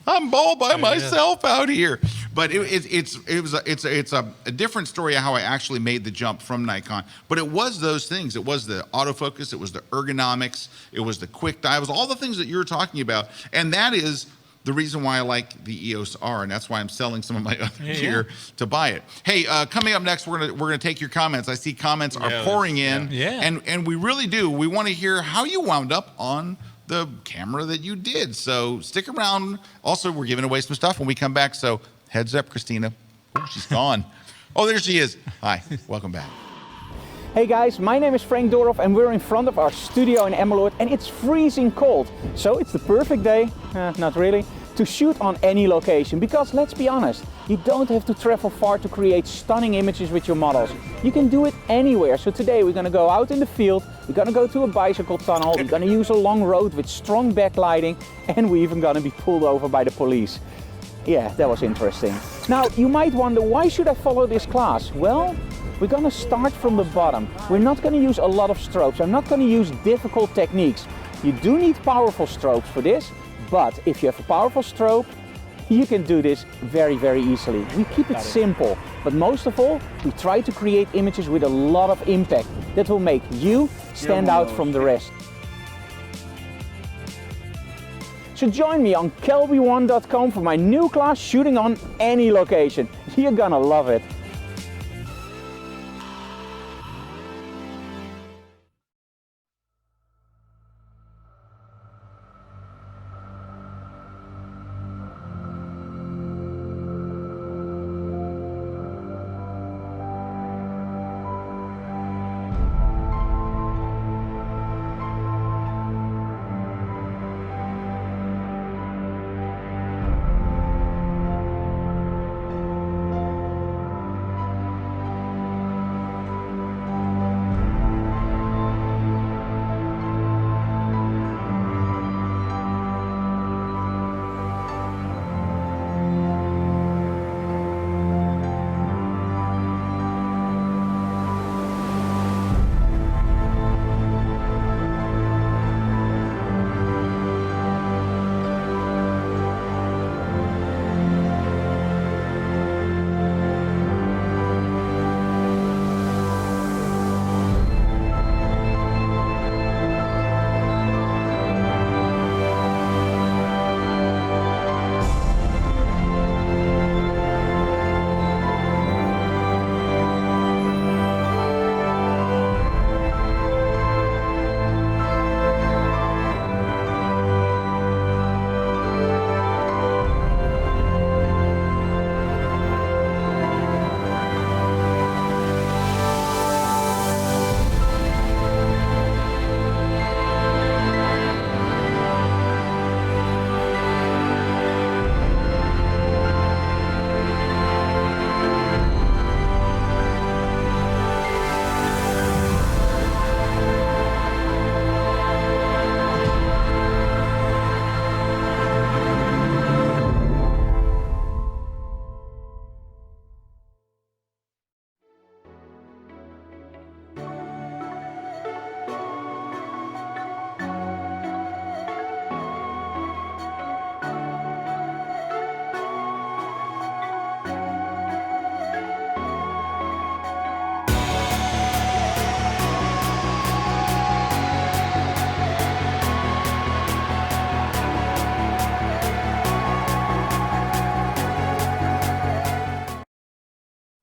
I'm all by myself out here. But it's a different story of how I actually made the jump from Nikon. But it was those things. It was the autofocus. It was the ergonomics. It was the quick dial. It was all the things that you were talking about. And that is the reason why I like the EOS R, and that's why I'm selling some of my other gear to buy it. Hey, coming up next, we're gonna take your comments. I see comments are pouring in, and we really do. We want to hear how you wound up on the camera that you did. So stick around. Also, we're giving away some stuff when we come back. So heads up, Christina. Oh, she's gone. Oh, there she is. Hi, welcome back. Hey guys, my name is Frank Dorhoff and we're in front of our studio in Emmeloord and it's freezing cold. So it's the perfect day, not really, to shoot on any location, because let's be honest, you don't have to travel far to create stunning images with your models. You can do it anywhere. So today we're going to go out in the field, we're going to go to a bicycle tunnel, we're going to use a long road with strong backlighting, and we're even going to be pulled over by the police. Yeah, that was interesting. Now you might wonder, why should I follow this class? Well, we're going to start from the bottom. We're not going to use a lot of strobes. I'm not going to use difficult techniques. You do need powerful strobes for this, but if you have a powerful strobe, You can do this very, very easily. We keep it simple, but most of all, we try to create images with a lot of impact that will make you stand out from the rest. So join me on Kelbyone.com for my new class shooting on any location. You're gonna love it.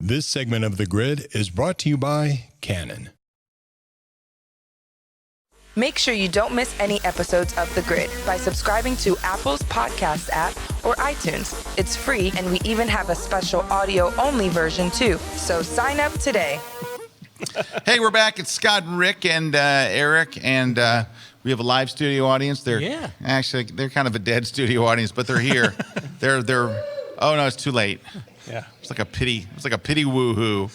This segment of The Grid is brought to you by Canon. Make sure you don't miss any episodes of The Grid by subscribing to Apple's podcast app or iTunes. It's free, and we even have a special audio-only version, too. So sign up today. Hey, we're back. It's Scott and Rick and Eric, and we have a live studio audience. Actually, they're kind of a dead studio audience, but they're here. they're. Oh no, it's too late. Yeah, it's like a pity woohoo.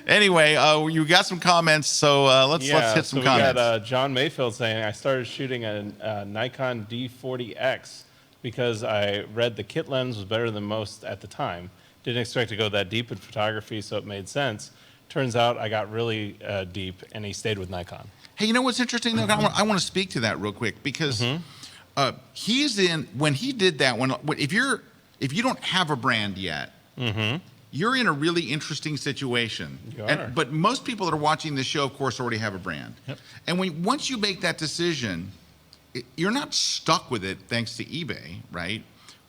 Anyway, you got some comments, so let's hit some comments. We got John Mayfield saying, I started shooting a Nikon D40X because I read the kit lens was better than most at the time. Didn't expect to go that deep in photography, so it made sense. Turns out I got really deep, and he stayed with Nikon. Hey, you know what's interesting, though? I want to speak to that real quick, because when he did that, if you don't have a brand yet, you're in a really interesting situation. But most people that are watching this show, of course, already have a brand. Yep. And once you make that decision, you're not stuck with it thanks to eBay, right?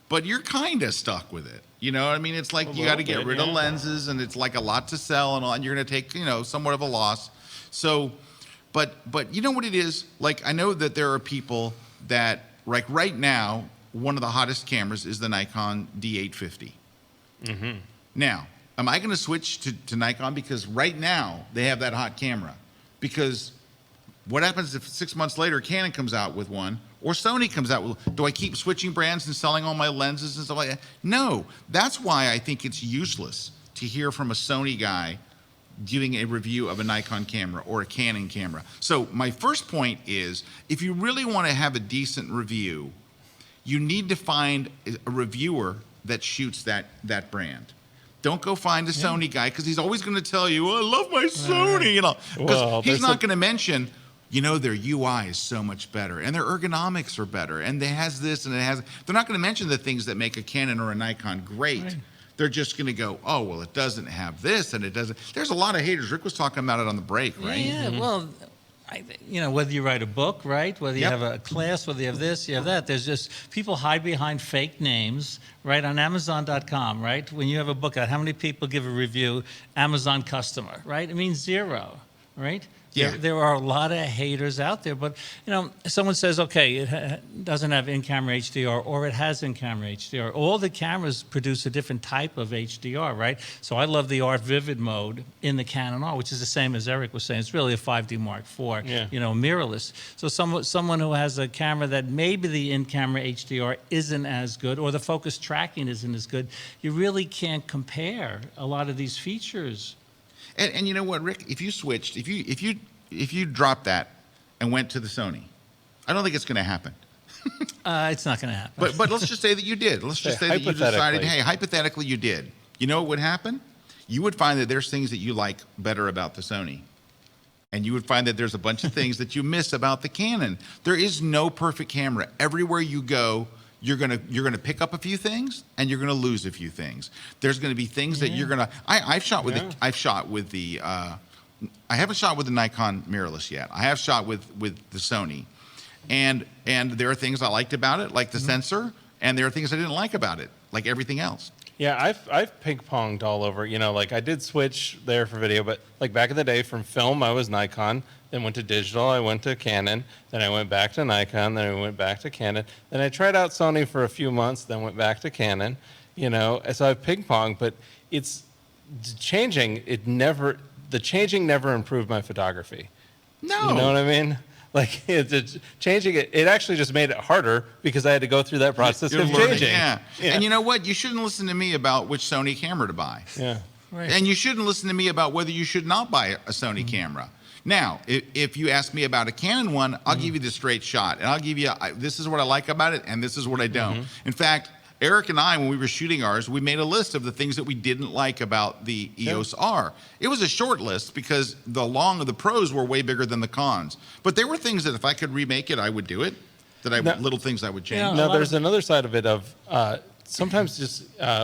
But you're kind of stuck with it. You know what I mean? It's like you got to get rid of lenses, and it's like a lot to sell and all, and you're going to take, somewhat of a loss. So, but you know what it is? Like, I know that there are people that, like right now, one of the hottest cameras is the Nikon D850. Now, am I going to switch to Nikon? Because right now, they have that hot camera. Because what happens if 6 months later Canon comes out with one, or Sony comes out with? Do I keep switching brands and selling all my lenses and stuff like that? No. That's why I think it's useless to hear from a Sony guy giving a review of a Nikon camera or a Canon camera. So my first point is, if you really want to have a decent review, you need to find a reviewer that shoots that brand. Don't go find a Sony guy, because he's always going to tell you, "Oh, I love my Sony," because he's not going to mention you know, their UI is so much better and their ergonomics are better and it has this and it has, they're not going to mention the things that make a Canon or a Nikon great. Right. They're just going to go, oh, well, it doesn't have this and it doesn't. There's a lot of haters. Rick was talking about it on the break, right? Yeah, well, you know, whether you write a book, right? Whether you have a class, whether you have this, you have that. There's just people hide behind fake names, right? On Amazon.com, right? When you have a book out, how many people give a review, Amazon customer, right? It means 0, right? Yeah. There are a lot of haters out there, but you know, someone says, okay, it doesn't have in-camera HDR, or it has in-camera HDR. All the cameras produce a different type of HDR, right? So I love the Art Vivid mode in the Canon R, which is the same as Erik was saying. It's really a 5D Mark IV, you know, mirrorless. So someone who has a camera that maybe the in-camera HDR isn't as good, or the focus tracking isn't as good, you really can't compare a lot of these features. And you know what, Rick? If you switched, if you dropped that and went to the Sony, I don't think it's going to happen. It's not going to happen. But let's just say that you did. Let's just say that you decided, hey, hypothetically you did. You know what would happen? You would find that there's things that you like better about the Sony. And you would find that there's a bunch of things that you miss about the Canon. There is no perfect camera. Everywhere you go, you're gonna pick up a few things and you're gonna lose a few things. There's gonna be things that you're gonna. I haven't shot with the Nikon mirrorless yet. I have shot with the Sony, and there are things I liked about it, like the sensor, and there are things I didn't like about it, like everything else. Yeah, I've ping-ponged all over. You know, like I did switch there for video, but like back in the day from film, I was Nikon, then went to digital, I went to Canon, then I went back to Nikon, then I went back to Canon. Then I tried out Sony for a few months, then went back to Canon, you know. So I've ping-ponged, but it's changing. The changing never improved my photography. No. You know what I mean? Like it's changing it. It actually just made it harder because I had to go through that process of changing. Yeah. And you know what? You shouldn't listen to me about which Sony camera to buy. Yeah. Right. And you shouldn't listen to me about whether you should not buy a Sony camera. Now, if you ask me about a Canon one, I'll give you the straight shot. And I'll give you, this is what I like about it, and this is what I don't. In fact, Erik and I, when we were shooting ours, we made a list of the things that we didn't like about the EOS R. It was a short list because the pros were way bigger than the cons. But there were things that if I could remake it, I would do it. Little things I would change. Now, there's another side of it of sometimes just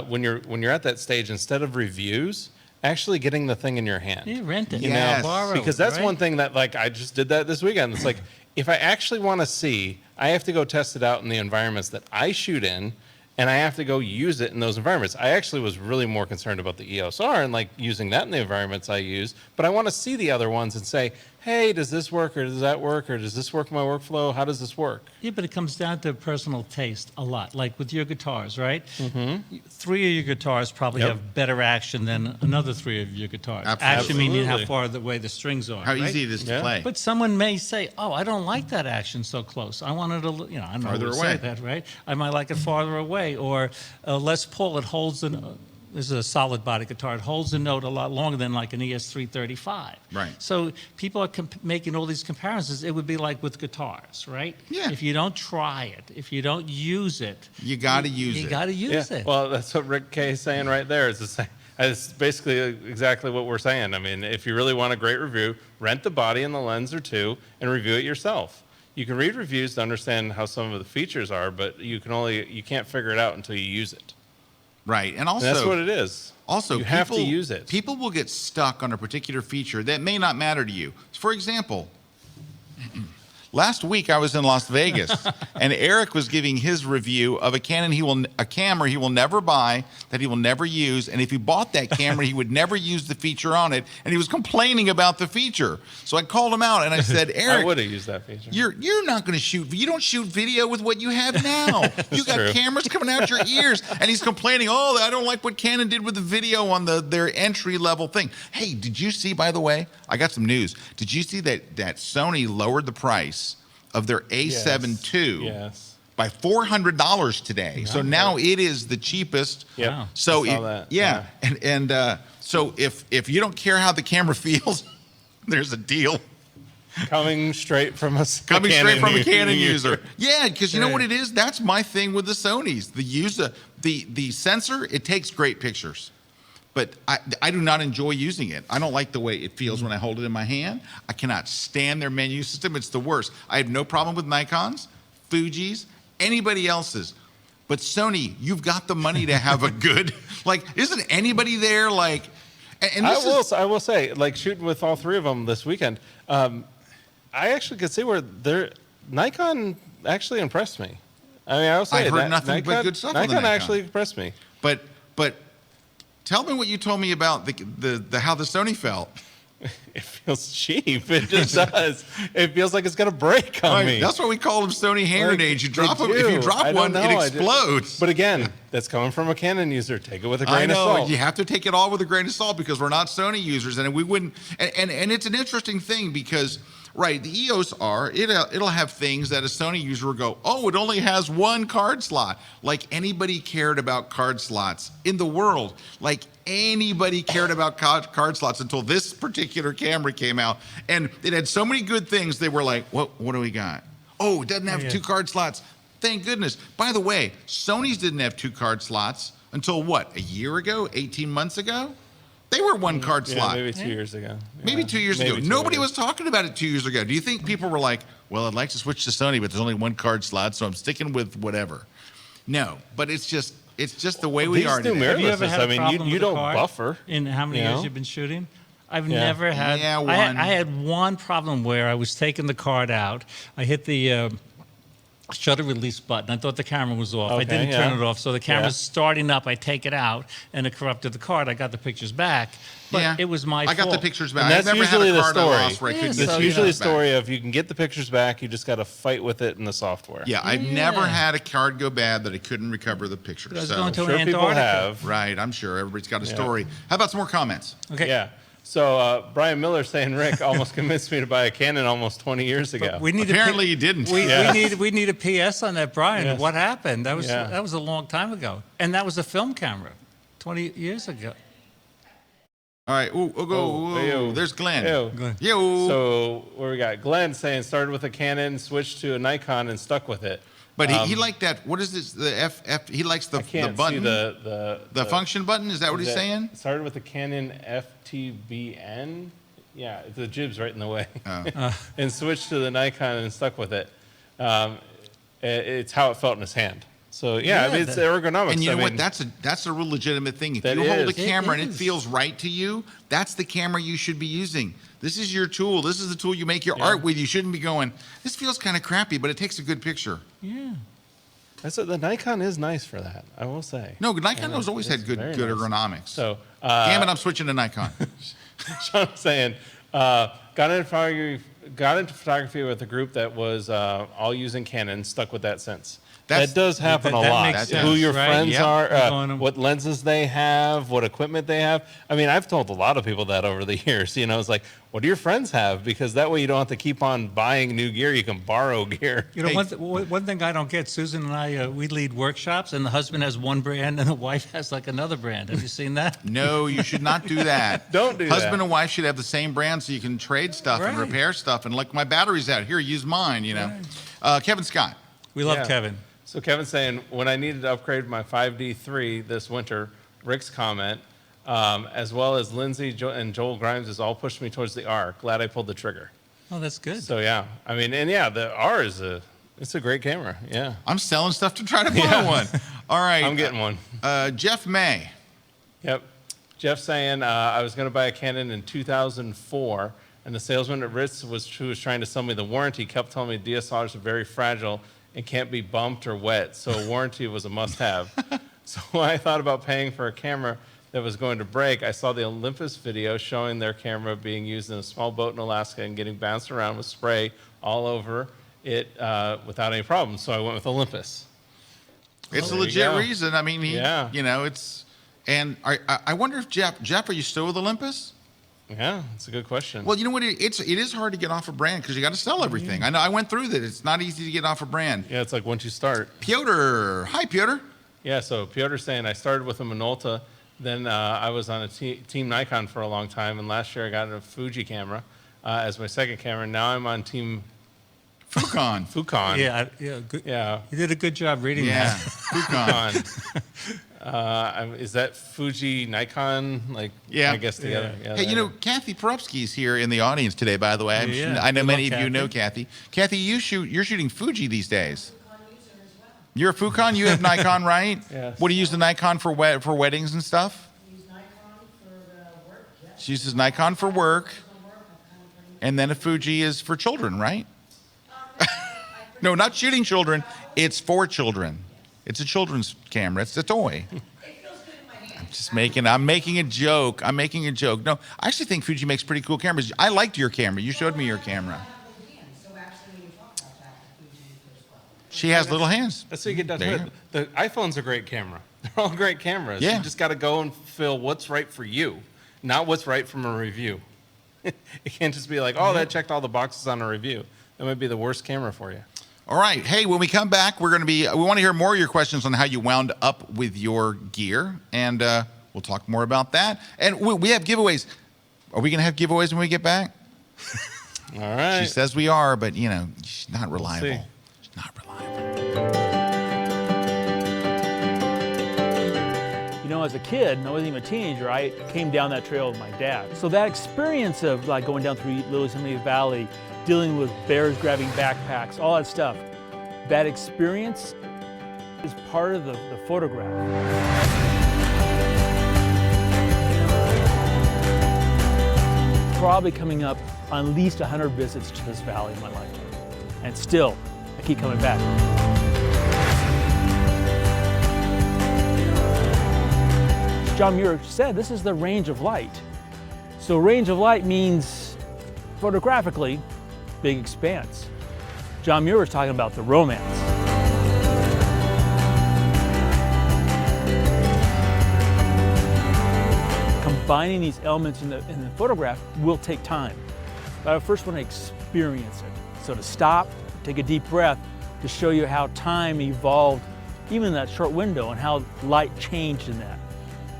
when you're at that stage, instead of reviews, actually getting the thing in your hand. You rent it. You Yes. know, Borrow, because that's right? one thing that like I just did that this weekend. It's like if I actually want to see, I have to go test it out in the environments that I shoot in. And I have to go use it in those environments. I actually was really more concerned about the EOS R and like using that in the environments I use. But I want to see the other ones and say, hey, does this work or does that work or does this work in my workflow? How does this work? Yeah, but it comes down to personal taste a lot. Like with your guitars, right? 3 of your guitars probably have better action than another 3 of your guitars. Absolutely. Action meaning how Absolutely. far away the strings are. How right? easy it is to play. But someone may say, "Oh, I don't like that action so close. I want it I don't know Farther how to away. say that, right? I might like it farther away." Or Les Paul, it holds this is a solid body guitar. It holds a note a lot longer than like an ES335. Right. So people are making all these comparisons. It would be like with guitars, right? Yeah. If you don't try it, if you don't use it, You got to use you it. got to use it. Well, that's what Rick K is saying right there. Is the same. It's basically exactly what we're saying. I mean, if you really want a great review, rent the body and the lens or two and review it yourself. You can read reviews to understand how some of the features are, but you can't figure it out until you use it. Right. And also, And that's what it is. Also, you have to use it. People will get stuck on a particular feature that may not matter to you. For example, last week I was in Las Vegas, and Erik was giving his review of a camera he will never buy, that he will never use, and if he bought that camera, he would never use the feature on it, and he was complaining about the feature. So I called him out and I said, Erik, I would have used that feature. You're not going to shoot. You don't shoot video with what you have now. You got true. cameras coming out your ears, and he's complaining. Oh, I don't like what Canon did with the video on their entry level thing. Hey, did you see? By the way, I got some news. Did you see that Sony lowered the price of their A7 II Yes. by $400 today? So now it is the cheapest. Yep. Wow. So I saw that. yeah, and so if you don't care how the camera feels, there's a deal. Coming straight from a Coming straight from a Canon user. user. Yeah, because you know what it is? That's my thing with the Sonys. The sensor, it takes great pictures. But I do not enjoy using it. I don't like the way it feels when I hold it in my hand. I cannot stand their menu system. It's the worst. I have no problem with Nikon's, Fuji's, anybody else's. But Sony, you've got the money to have a good, like, isn't anybody there like, and I will say, like shooting with all three of them this weekend, I actually could see where Nikon actually impressed me. I mean, I will say I heard nothing but good stuff on the Nikon Nikon. actually impressed me. But tell me what you told me about the how the Sony felt. It feels cheap. It just does. It feels like it's gonna break on me. That's what we call them Sony hand Like, grenades. You drop they them. If you do. drop I one, don't know. it explodes. But again, that's coming from a Canon user. Take it with a I grain of know salt. you have to take it all with a grain of salt because we're not Sony users, and we wouldn't. And it's an interesting thing because right, the EOS R it'll have things that a Sony user will go, oh, it only has one card slot. Like anybody cared about card slots in the world. Like anybody cared about card slots until this particular camera came out, and it had so many good things. They were like, what do we got? Oh, it doesn't have 2 card slots. Thank goodness. By the way, Sony's didn't have 2 card slots until what, a year ago, 18 months ago? They were 1 card slot. Maybe 2 years ago. Maybe 2 years ago. Nobody was talking about it 2 years ago. Do you think people were like, well, I'd like to switch to Sony, but there's only 1 card slot, so I'm sticking with whatever? No, but it's just the way we are today. Have you ever had a problem you with a don't card buffer. in how many years you've been shooting? I've never had. Yeah, I had one problem where I was taking the card out. I hit the shutter release button. I thought the camera was off. I didn't turn it off, so the camera's starting up. I take it out, and it corrupted the card. I got the pictures back, but it was my fault. I got the pictures back. And that's I've never usually had a the card I story. lost where I couldn't get It's the usually a pictures back. story of you can get the pictures back. You just got to fight with it in the software. Yeah, I've never had a card go bad that I couldn't recover the pictures. I was So, going to Sure, people Antarctica. have. right, I'm sure everybody's got a story. How about some more comments? Okay. Yeah. So Brian Miller saying Rick almost convinced me to buy a Canon almost 20 years ago. We need Apparently you didn't. We need a PS on that, Brian. Yes. What happened? That was Yeah. that was a long time ago, and that was a film camera, 20 years ago. All right, we'll go. Yo. There's Glenn. Yo. Yo. So where we got Glenn saying started with a Canon, switched to a Nikon, and stuck with it. But he liked that. What is this? The F. He likes the I can't button. see the function button. Is that what he's saying? Started with the Canon FTBN. Yeah, the jib's right in the way. And switched to the Nikon and stuck with it. It's how it felt in his hand. So I mean, it's ergonomics. And you know I what? mean, That's a real legitimate thing. If That you hold the is. camera and it is. feels right to you, that's the camera you should be using. This is your tool. This is the tool you make your art with. You shouldn't be going, this feels kind of crappy, but it takes a good picture. Yeah. the Nikon is nice for that, I will say. No, Nikon has always had it's good very good nice. ergonomics. So Damn it, I'm switching to Nikon. Sean saying, got into photography with a group that was all using Canon, stuck with that since. That does happen a that lot. makes sense, Who your right? friends Yep. are, what lenses they have, what equipment they have. I mean, I've told a lot of people that over the years. You know, it's like, what do your friends have? Because that way you don't have to keep on buying new gear. You can borrow gear. You know, Hey. one thing I don't get, Susan and I, we lead workshops, and the husband has one brand, and the wife has like another brand. Have you seen that? No, you should not do that. Don't do Husband that. and wife should have the same brand so you can trade stuff and Right. repair stuff. And like, my battery's out. Here, use mine, you know. Kevin Scott. We love Yeah. Kevin. So Kevin's saying, when I needed to upgrade my 5D3 this winter, Rick's comment, as well as Lindsay and Joel Grimes' all pushed me towards the R. Glad I pulled the trigger. Oh, that's good. So yeah, I mean, and yeah, the R is it's a great camera. Yeah, I'm selling stuff to try to buy one. All right. I'm getting one. Jeff May. Yep. Jeff saying I was going to buy a Canon in 2004, and the salesman at Ritz who was trying to sell me the warranty kept telling me DSLRs are very fragile and can't be bumped or wet, so a warranty was a must-have. So when I thought about paying for a camera that was going to break, I saw the Olympus video showing their camera being used in a small boat in Alaska and getting bounced around with spray all over it without any problems. So I went with Olympus. It's a there you legit go. reason. I mean, you know, it's, and I wonder if Jeff, are you still with Olympus? Yeah, it's a good question. Well, you know what? It is hard to get off a brand because you got to sell everything. I know. I went through that. It's not easy to get off a brand. Yeah, it's like once you start. Piotr. Hi, Piotr. Yeah, so Piotr's saying I started with a Minolta, then I was on a Team Nikon for a long time, and last year I got a Fuji camera as my second camera. Now I'm on Team Fucon. Fucon. Yeah, good. Yeah. You did a good job reading Yeah. that. Fucon. Is that Fuji, Nikon? Like, Yeah. I guess together. Yeah. Hey, you know, Kathy Perupsky's here in the audience today, by the way. I know many of you know Kathy. Kathy, you're shooting Fuji these days. You're a Fucon? You have Nikon, right? Yes. What do you use the Nikon for weddings and stuff? She uses Nikon for work. And then a Fuji is for children, right? No, not shooting children. It's for children. It's a children's camera. It's a toy. I'm making a joke. No, I actually think Fuji makes pretty cool cameras. I liked your camera. You showed me your camera. She has little hands. That's what you get done with. The iPhone's a great camera. They're all great cameras. Yeah. You just got to go and feel what's right for you, not what's right from a review. It can't just be like, oh, that checked all the boxes on a review. That might be the worst camera for you. All right. Hey, when we come back, we want to hear more of your questions on how you wound up with your gear, and we'll talk more about that. And we have giveaways. Are we going to have giveaways when we get back? All right. She says we are, but she's not reliable. We'll see. She's not reliable. You know, as a kid, and I wasn't even a teenager, I came down that trail with my dad. So that experience of like going down through Little Yosemite Valley, dealing with bears grabbing backpacks, all that stuff, that experience is part of the photograph. Probably coming up on at least 100 visits to this valley in my lifetime. And still, I keep coming back. As John Muir said, this is the range of light. So range of light means, photographically, big expanse. John Muir was talking about the romance. Combining these elements in the photograph will take time. But I first want to experience it. So to stop, take a deep breath, to show you how time evolved, even in that short window, and how light changed in that.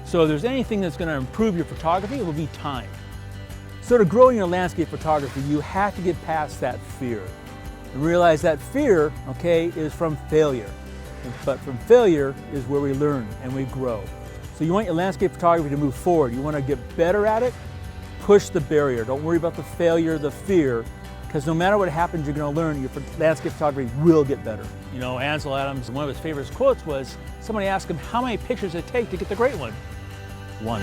So if there's anything that's going to improve your photography, it will be time. So to grow in your landscape photography, you have to get past that fear and realize that fear, okay, is from failure. But from failure is where we learn and we grow. So you want your landscape photography to move forward. You want to get better at it, push the barrier. Don't worry about the failure, the fear, because no matter what happens, you're going to learn. Your landscape photography will get better. You know, Ansel Adams, one of his favorite quotes was, somebody asked him, how many pictures does it take to get the great one? One.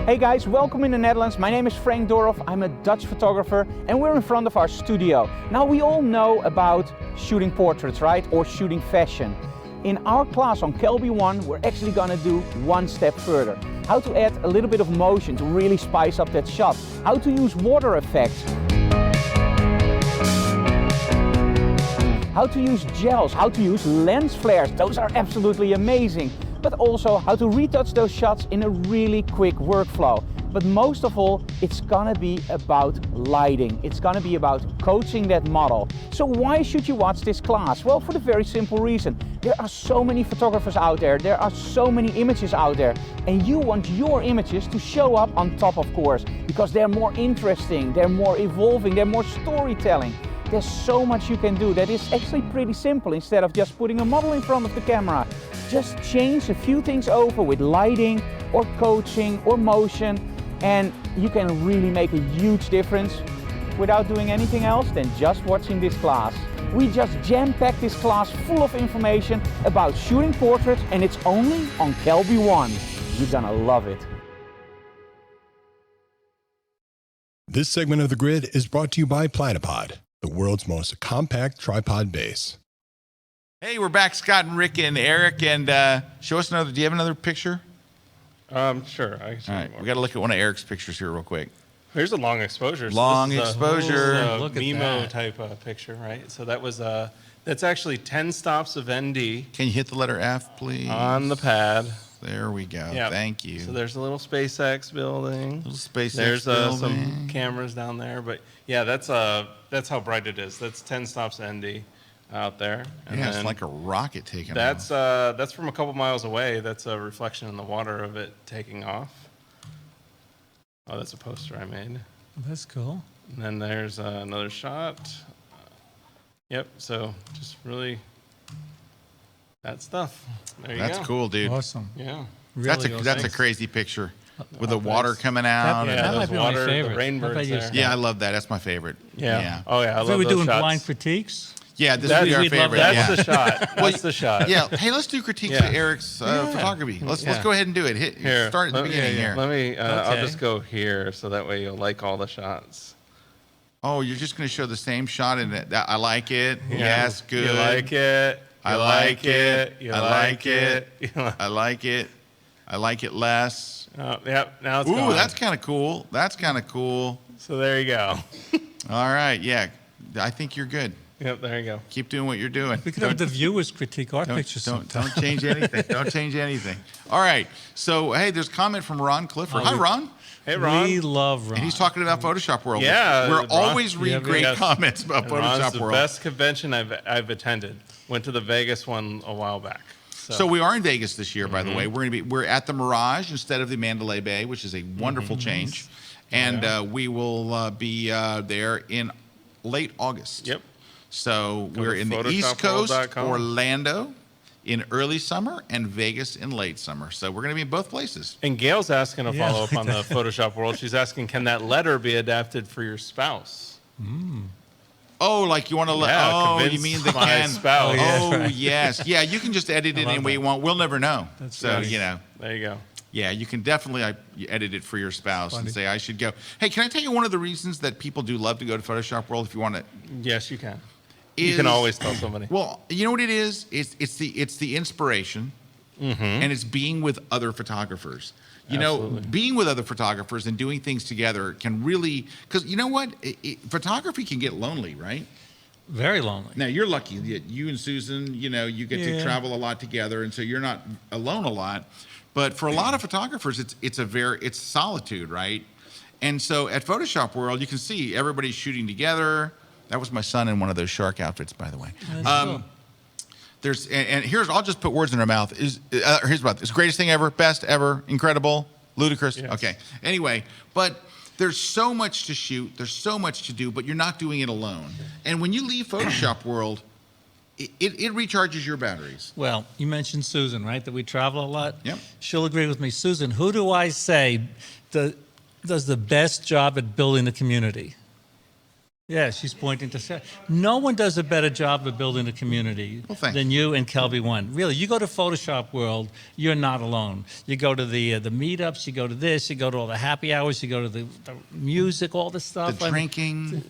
Hey guys, welcome in the Netherlands. My name is Frank Dorff. I'm a Dutch photographer and we're in front of our studio. Now we all know about shooting portraits, right? Or shooting fashion. In our class on Kelbyone, we're actually gonna do one step further. How to add a little bit of motion to really spice up that shot. How to use water effects. How to use gels, how to use lens flares. Those are absolutely amazing. But also how to retouch those shots in a really quick workflow. But most of all, it's gonna be about lighting. It's gonna be about coaching that model. So why should you watch this class? Well, for the very simple reason. There are so many photographers out there. There are so many images out there. And you want your images to show up on top, of course, because they're more interesting, they're more evolving, they're more storytelling. There's so much you can do that is actually pretty simple. Instead of just putting a model in front of the camera, just change a few things over with lighting or coaching or motion, and you can really make a huge difference without doing anything else than just watching this class. We just jam-packed this class full of information about shooting portraits, and it's only on Kelbyone. You're gonna love it. This segment of The Grid is brought to you by Platypod, the world's most compact tripod base. Hey, we're back, Scott and Rick and Eric, and show us another. Do you have another picture? Sure. I can show All right, you more. we got to look at one of Eric's pictures here real quick. Here's a long exposure. So Long this is exposure. Look at Mimo that. type picture, right? So that was that's actually 10 stops of ND Can you hit the letter F, please? on the pad. There we go. Yep. Thank you. So there's a little SpaceX building. Little SpaceX There's building. some cameras down there, but yeah, that's how bright it is. That's 10 stops ND out there. And Yeah, it's then like a rocket taking that's off. that's from a couple miles away. That's a reflection in the water of it taking off. Oh, that's a poster I made. That's cool. And then there's another shot. Yep. So just really that stuff. There you go. That's cool, dude. Awesome. Yeah. That's Really a awesome. crazy picture with the water coming out. That Yeah, might those be my water, the favorite. How rainbirds about you, there. Scott? Yeah, I love that. That's my favorite. Yeah. Oh yeah, I If love we were those doing shots. blind critiques, Yeah, this That's- would be our we'd love favorite. that. That's Yeah. the shot. That's the shot. Yeah. Hey, let's do critiques Yeah. of Erik's photography. Let's Yeah. go ahead and do it. Here, Start at the let me- beginning here. Let me. I'll Okay. just go here, so that way you'll like all the shots. Oh, you're just going to show the same shot in it. I like it. Yeah. Yes, good. You like it. I You like it. You I like like it. it. You like- I like it. I like it less. Oh, yep. Now it's Ooh, gone. that's kind of cool. That's kind of cool. So there you go. All right. Yeah. I think you're good. Yep. There you go. Keep doing what you're doing. we could have the viewers critique our pictures Don't sometime. change anything. Don't change anything. All right. So, hey, there's a comment from Ron Clifford. Hi, Ron. Hey, Ron. We love Ron. And he's talking about Photoshop World. Yeah, We're Ron- always read Yeah, great yes. comments about And Ron's Photoshop the World. best convention I've attended. Went to the Vegas one a while back. So we are in Vegas this year, by the way. We're at the Mirage instead of the Mandalay Bay, which is a wonderful change, and we will be there in late August. Yep. So Go we're to in the East Coast, photoshopworld.com. Orlando in early summer, and Vegas in late summer. So we're going to be in both places. And Gail's asking a Yeah. follow up on the Photoshop World. She's asking, can that letter be adapted for your spouse? Oh, like you want to let? Yeah, Oh, you convince mean the my can? spouse. Oh, yes, yeah. You can just edit it love any way you that. want. We'll never know. That's so funny. you know. There you go. Yeah, you can definitely you edit it for your spouse and Funny. say, I should go. Hey, can I tell you one of the reasons that people do love to go to Photoshop World if you want to? Yes, you can. You can always tell somebody. Well, you know what it is? It's the inspiration, and it's being with other photographers. You Absolutely. know, being with other photographers and doing things together can really, because you know what? Photography can get lonely, right? Very lonely. Now you're lucky that you and Susan, you know, you get to Yeah. travel a lot together, and so you're not alone a lot. But for a lot of photographers, it's solitude, right? And so at Photoshop World, you can see everybody's shooting together. That was my son in one of those shark outfits, by the way. Cool. There's and here's I'll just put words in her mouth. Here's about this: greatest thing ever, best ever, incredible, ludicrous. Yes. Okay. Anyway, but there's so much to shoot. There's so much to do, but you're not doing it alone. And when you leave Photoshop World, it recharges your batteries. Well, you mentioned Susan, right? That we travel a lot. Yep. She'll agree with me. Susan, who do I say does the best job at building the community? Yeah, she's pointing to say. No one does a better job of building a community thanks. than you and Kelbyone. Really, you go to Photoshop World, you're not alone. You go to the meetups, you go to this, you go to all the happy hours, you go to the music, all the stuff. The drinking.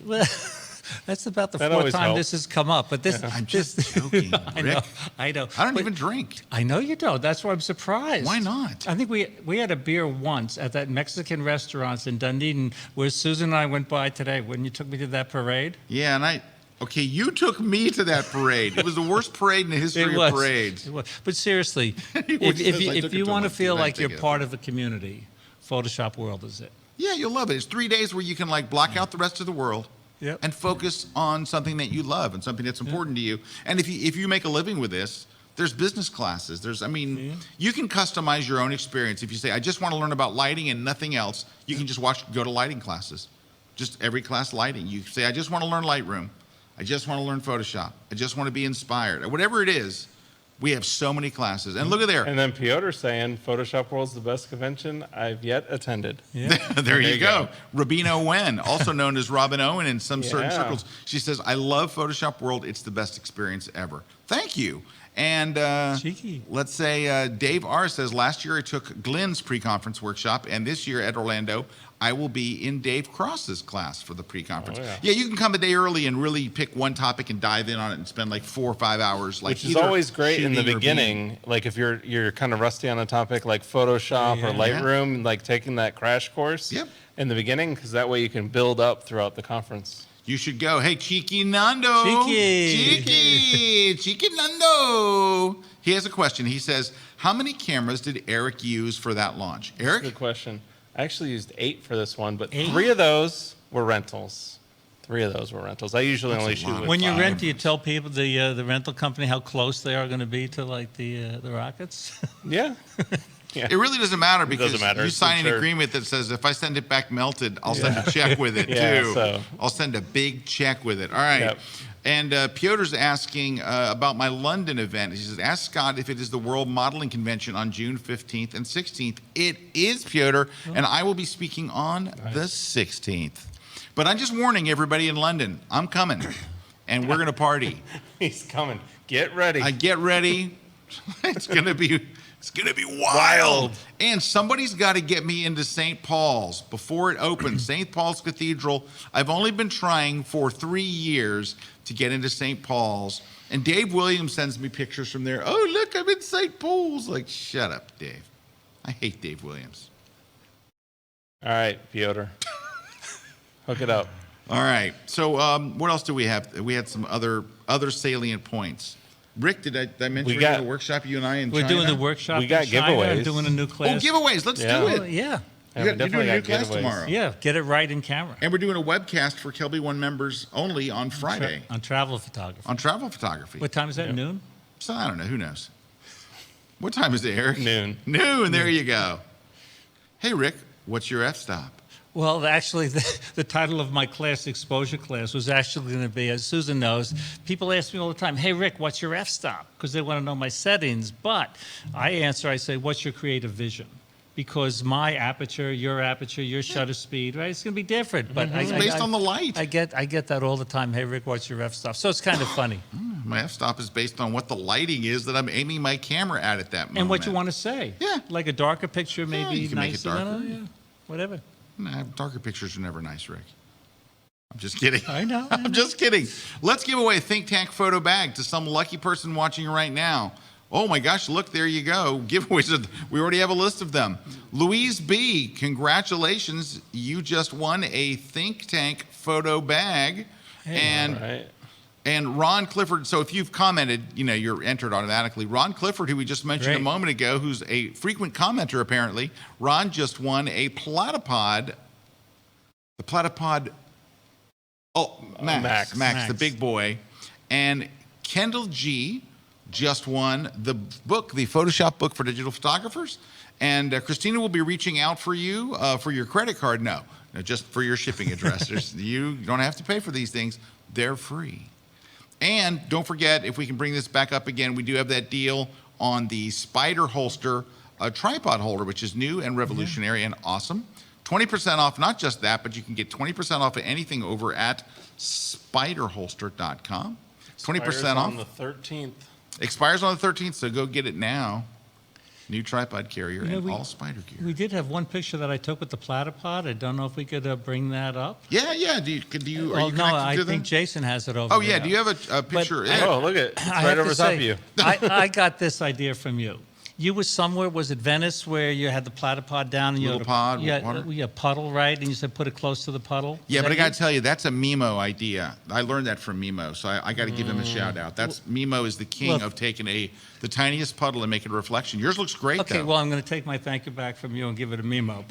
That's about the That fourth always time helps. this has come up. But this, I'm just joking, I know, Rick. I know. I don't But- even drink. I know you don't. That's why I'm surprised. Why not? I think we had a beer once at that Mexican restaurant in Dunedin where Susan and I went by today when you took me to that parade. Yeah, and okay, you took me to that parade. It was the worst parade in the history of parades. It was. But seriously, Which says I took if her you to want to one, feel too. I like you're take it. part of the community, Photoshop World is it. Yeah, you'll love it. It's 3 days where you can like block out the rest of the world. Yep. And focus on something that you love and something that's important to you. And if you make a living with this, there's business classes. You can customize your own experience. If you say, I just want to learn about lighting and nothing else, you can just go to lighting classes. Just every class lighting. You say, I just want to learn Lightroom. I just want to learn Photoshop. I just want to be inspired. Whatever it is, we have so many classes. And look at there. And then Piotr's saying Photoshop World's the best convention I've yet attended. Yeah. There you go. Rabino Wen, also known as Robin Owen in some certain Yeah. circles. She says, I love Photoshop World. It's the best experience ever. Thank you. And Cheeky. let's say Dave R. says, last year I took Glenn's pre-conference workshop, and this year at Orlando, I will be in Dave Cross's class for the pre-conference. Oh, yeah, you can come a day early and really pick one topic and dive in on it and spend like 4 or 5 hours. Like Which is either always great in the shooting or being- beginning. Like if you're kind of rusty on a topic like Photoshop or Lightroom, like taking that crash course Yep. in the beginning, because that way you can build up throughout the conference. You should go. Hey, Cheeky Nando. Cheeky Nando. He has a question. He says, how many cameras did Erik use for that launch? Erik? Good question. I actually used 8 for this one, but 8? 3 of those were rentals. 3 of those were rentals. I usually only shoot with When you 5. rent, do you tell people the rental company how close they are going to be to like the rockets? Yeah. Yeah. It really doesn't matter because doesn't matter. you It's sign an insured. agreement that says if I send it back melted, I'll send a check with it Yeah, too. so- I'll send a big check with it. All right. Yep. And Piotr's asking about my London event. He says, ask Scott if it is the World Modeling Convention on June 15th and 16th. It is, Piotr, and I will be speaking on the 16th. But I'm just warning everybody in London, I'm coming, and we're going to party. He's coming. Get ready. I get ready. It's gonna be wild. And somebody's got to get me into St. Paul's before it opens. St. Paul's Cathedral. I've only been trying for 3 years to get into St. Paul's. And Dave Williams sends me pictures from there. Oh, look, I'm in St. Paul's. Like, shut up, Dave. I hate Dave Williams. All right, Piotr. Hook it up. All right. So what else do we have? We had some other salient points. Rick, did I mention We we're got- doing a workshop, you and I in We're China? doing the workshop. We got in China. I'm giveaways. doing a new Oh, class. giveaways. Let's Yeah. do Oh, it. yeah. You're doing a new got class giveaways. tomorrow. Yeah. Get it right in camera. And we're doing a webcast for Kelbyone members only on Friday On travel photography. on travel photography. What time is that? Noon? So I don't know. Who knows? What time is it, Eric? Noon. Noon. There you go. Hey, Rick, what's your f-stop? Well, actually, the title of my class, exposure class, was actually going to be, as Susan knows, people ask me all the time, hey, Rick, what's your f-stop? Because they want to know my settings. But I say, what's your creative vision? Because my aperture, your shutter speed, right? It's going to be different. But It's based on the light. I get that all the time. Hey, Rick, what's your f-stop? So it's kind of funny. My f-stop is based on what the lighting is that I'm aiming my camera at that moment. And what you want to say. Yeah. Like a darker picture, maybe you can make it nicer. darker. Yeah, whatever. Nah, darker pictures are never nice, Rick. I'm just kidding. I know. I'm just kidding. Let's give away a Think Tank photo bag to some lucky person watching right now. Oh my gosh, look, there you go. Giveaways. We already have a list of them. Louise B., congratulations. You just won a Think Tank photo bag. And All right. and Ron Clifford, so if you've commented, you're entered automatically. Ron Clifford, who we just mentioned Great. a moment ago, who's a frequent commenter apparently, Ron just won a platypod. The platypod, Max, Max. the big boy. And Kendall G just won the book, the Photoshop book for digital photographers. And Christina will be reaching out for you for your credit card. No, just for your shipping address. You don't have to pay for these things. They're free. And don't forget, if we can bring this back up again, we do have that deal on the Spider Holster tripod holder, which is new and revolutionary and awesome. 20% off, not just that, but you can get 20% off of anything over at spiderholster.com. 20% Expires off. on the 13th. Expires on the 13th, so go get it now. New tripod carrier and all spider gear. We did have one picture that I took with the platypod. I don't know if we could bring that up. Yeah. Do you, are you connected no, I to think them? Jason has it over Oh, there. yeah. Do you have a picture? Yeah. Oh, look at it. It's I right have over to top say, of you. I got this idea from you. You were somewhere, was it Venice, where you had the platypod down and you Little had pod with you had, water? you had a puddle, right? And you said put it close to the puddle. Yeah, Is but I that got you? to tell you, that's a Mimo idea. I learned that from Mimo, so I got to give him a shout out. That's Mimo is the king Well, of taking the tiniest puddle and making a reflection. Yours looks great, Okay, though. well, I'm going to take my thank you back from you and give it a Mimo.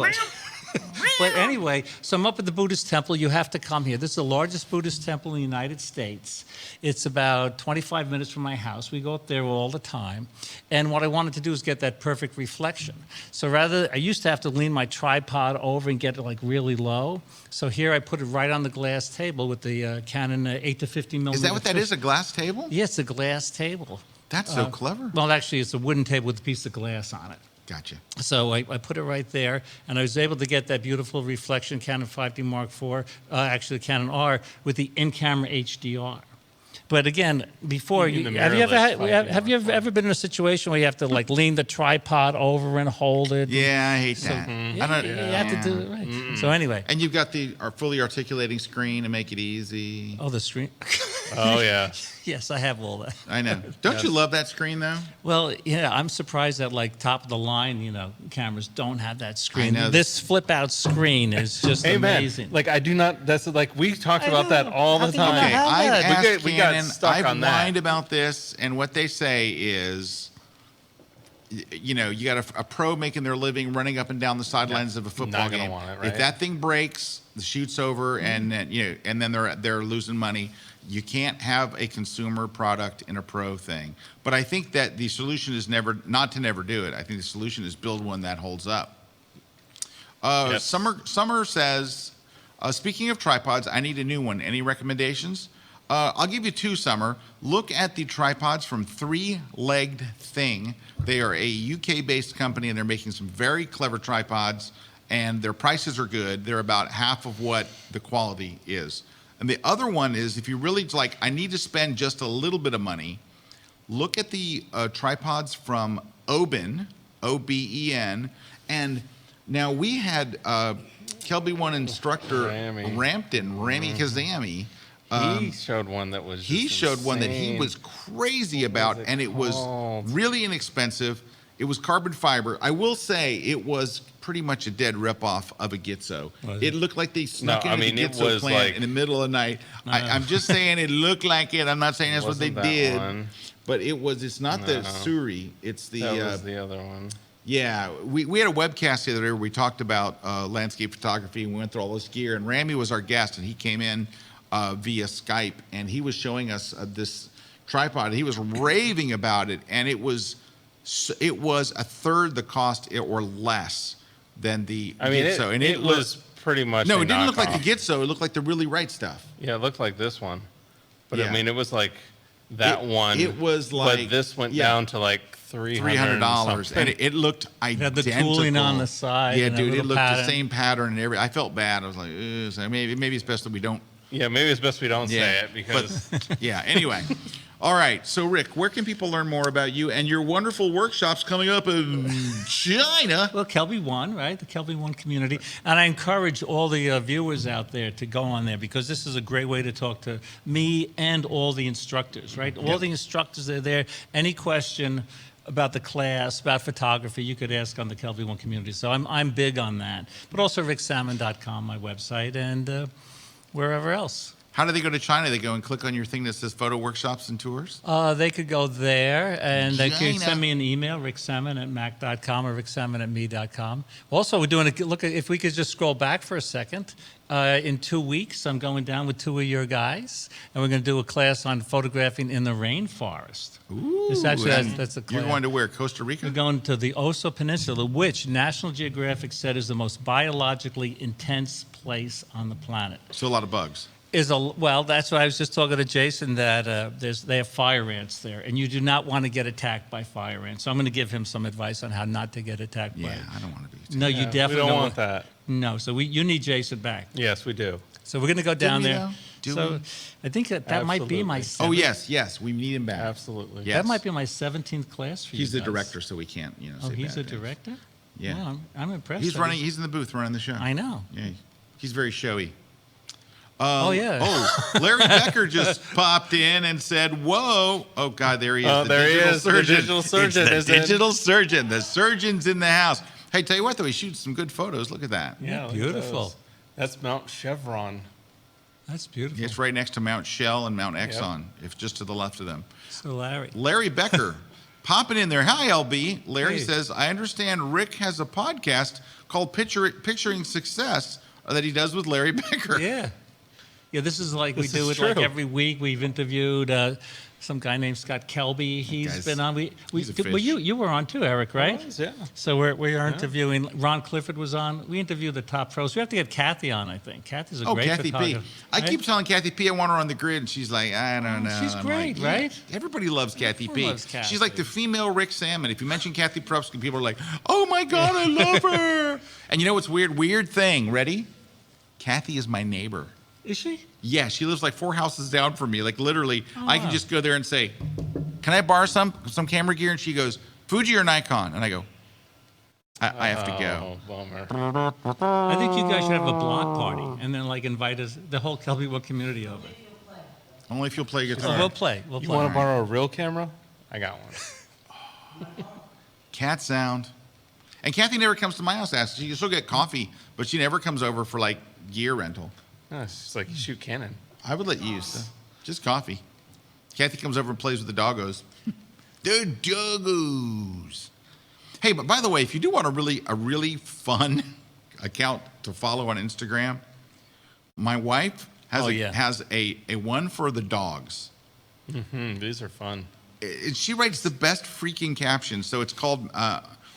But anyway, so I'm up at the Buddhist temple. You have to come here. This is the largest Buddhist temple in the United States. It's about 25 minutes from my house. We go up there all the time. And what I wanted to do is get that perfect reflection. So I used to have to lean my tripod over and get it like really low. So here I put it right on the glass table with the Canon 8 to 50 millimeter. Is that what that is, a glass table? Yeah, it's a glass table. That's so clever. Well, actually, it's a wooden table with a piece of glass on it. Gotcha. So I put it right there, and I was able to get that beautiful reflection Canon 5D Mark IV, actually Canon R, with the in-camera HDR. But again, before You you, mean the have you ever mirrorless 5D have you ever been in a situation where you have to like lean the tripod over and hold it? Yeah, I hate that. Yeah, I don't, you have to do it right. So anyway, And you've got the fully articulating screen to make it easy. the screen. Oh, yeah. Yes, I have all that. I know. Don't you love that screen, though? Well, yeah, I'm surprised that like top of the line, cameras don't have that screen. know. This flip out screen is just amazing. Like, I do not, that's like, we talked I about know. that all How the do you not time. Okay, have I've that? asked We got Canon, stuck I've on that. whined about this, and what they say is you know, you got a pro making their living running up and down the sidelines of a football Not gonna game. want it, right? If that thing breaks, the shoot's over, and then, you know, and then they're losing money. You can't have a consumer product in a pro thing. But I think that the solution is never do it. I think the solution is build one that holds up. Yes. Summer says, speaking of tripods, I need a new one. Any recommendations? I'll give you two, Summer. Look at the tripods from Three Legged Thing. They are a UK-based company, and they're making some very clever tripods, and their prices are good. They're about half of what the quality is. And the other one is, if you really like, I need to spend just a little bit of money, look at the tripods from Oben, O-B-E-N. And now we had Kelbyone instructor Rami Kazami. He showed one that was He just showed one that he insane. was crazy about, and it was called? really inexpensive. It was carbon fiber. I will say it was pretty much a dead ripoff of a Gitzo. It looked like they snuck No, into I mean, the it Gitzo was plant like- in the middle of the night. I'm just saying it looked like it. I'm not saying that's what they Wasn't that did, one. but it's not the No. Suri. It's the That was the other one. yeah, we had a webcast the other day where we talked about landscape photography, and we went through all this gear. And Rami was our guest, and he came in via Skype, and he was showing us this tripod. He was raving about it, and it was a third the cost or less than the I mean, Gitzo. it was pretty much no, a it didn't look like the knockoff. Gitzo. It looked like the really right stuff. Yeah, it looked like this one. But Yeah. I mean, it was like that one. It was like But this went yeah. down to like $300, and it looked identical. had the tooling on the side Yeah, and a dude, it little looked the pattern. same pattern and everything. I felt bad. I was like, ugh. So maybe it's best that we don't. Yeah, maybe it's best we don't say it because But, yeah. Anyway, all right. So Rick, where can people learn more about you and your wonderful workshops coming up in China? Well, Kelbyone, right? The Kelbyone community. And I encourage all the viewers out there to go on there because this is a great way to talk to me and all the instructors, right? All the instructors are there. Any question about the class, about photography, you could ask on the Kelbyone community. So I'm big on that. But also ricksammon.com, my website, and wherever else. How do they go to China? They go and click on your thing that says photo workshops and tours? They could go there, and they China. could send me an email, ricksammon@mac.com or ricksammon@me.com. Also, we're doing look at if we could just scroll back for a second. In 2 weeks, I'm going down with two of your guys, and we're going to do a class on photographing in the rainforest. Ooh, It's actually, and that's a class. You're going to where? Costa Rica? We're going to the Oso Peninsula, which National Geographic said is the most biologically intense place on the planet. So a lot of bugs. Well, that's what I was just talking to Jason, that they have fire ants there, and you do not want to get attacked by fire ants. So I'm going to give him some advice on how not to get attacked by Yeah, it. I don't want to be. No, you we definitely don't don't want that. No, so you need Jason back. Yes, we do. So we're going to go down we, there. though? Do So we? I think that might be my Absolutely. Oh, seventh- yes, we need him back. Absolutely. Yes. That might be my 17th class for you He's the guys. director, so we can't, Oh, say he's bad a things. director? Yeah. Well, I'm impressed. He's that running. He's in the booth running the show. I know. Yeah, he's very showy. Oh, yeah. Oh, Larry Becker just popped in and said, "Whoa!" Oh God, there he is. Oh, the there he digital is. The surgeon. digital surgeon It's is the in. digital surgeon. The surgeon's in the house. Hey, tell you what, though, he shoots some good photos. Look at that. Yeah, look at beautiful. those. That's Mount Chevron. That's beautiful. It's right next to Mount Shell and Mount Exxon, if just to the left of them. So Larry. Larry Becker popping in there. Hi, LB. Larry Hey. says, I understand Rick has a podcast called Picturing Success that he does with Larry Becker. Yeah. Yeah, this is like This we do is it like true. every week. We've interviewed some guy named Scott Kelby. He's Guy's- been on. he's a Well, fish. you were on too, Eric, right? was, yeah. So we are interviewing. Ron Clifford was on. We interviewed the top pros. We have to get Kathy on, I think. Kathy's a Oh, great Kathy P. photographer. I right? keep telling Kathy P I want her on the grid, and she's like, I don't know. she's I'm great, like, right? Yeah, everybody loves Kathy Everyone P. loves Kathy. She's like the female Rick Sammon. If you mention Kathy Prupsky, people are like, oh my God, I love her. And you know what's weird? Weird thing. Ready? Kathy is my neighbor. Is she? Yeah, she lives like 4 houses down from me. Like literally, I can wow. just go there and say, can I borrow some camera gear? And she goes, Fuji or Nikon? And I go, I have to go. Oh, bummer. I think you guys should have a block party and then like invite us, the whole Kelbyone community over. Only if you'll play guitar. So we'll play. We'll You play. want to borrow a real camera? I got one. Cat sound. And Kathy never comes to my house to ask. She'll get coffee, but she never comes over for like gear rental. No, it's just like you shoot Canon. I would let you use just coffee. Kathy comes over and plays with the doggos. The doggos. Hey, but by the way, if you do want a really fun account to follow on Instagram, my wife has a one for the dogs. Mm-hmm. These are fun. She writes the best freaking captions. So it's called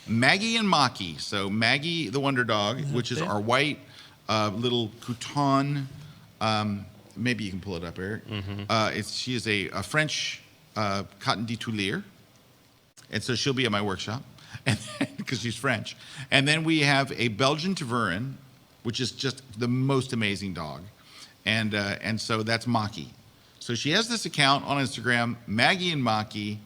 Maggie and Maki. So Maggie, the Wonder Dog, which is our white little Couton. Maybe you can pull it up, Eric. Mm-hmm. She is a French cotton de tulier. And so she'll be at my workshop because she's French. And then we have a Belgian Tervuren, which is just the most amazing dog. And so that's Maki. So she has this account on Instagram, Maggie and Maki,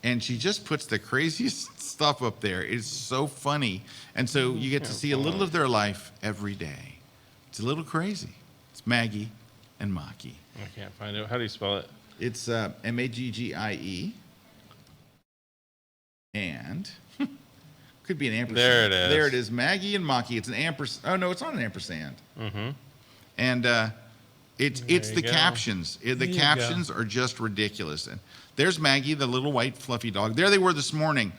and she just puts the craziest stuff up there. It's so funny. And so you get to see a little of their life every day. It's a little crazy. It's Maggie and Maki. I can't find it. How do you spell it? It's Maggie. And could be an ampersand. There it is. There it is, Maggie and Maki. It's an ampersand. Oh, no, it's not an ampersand. Mm-hmm. And it's the captions. The captions are just ridiculous. And there's Maggie, the little white fluffy dog. There they were this morning.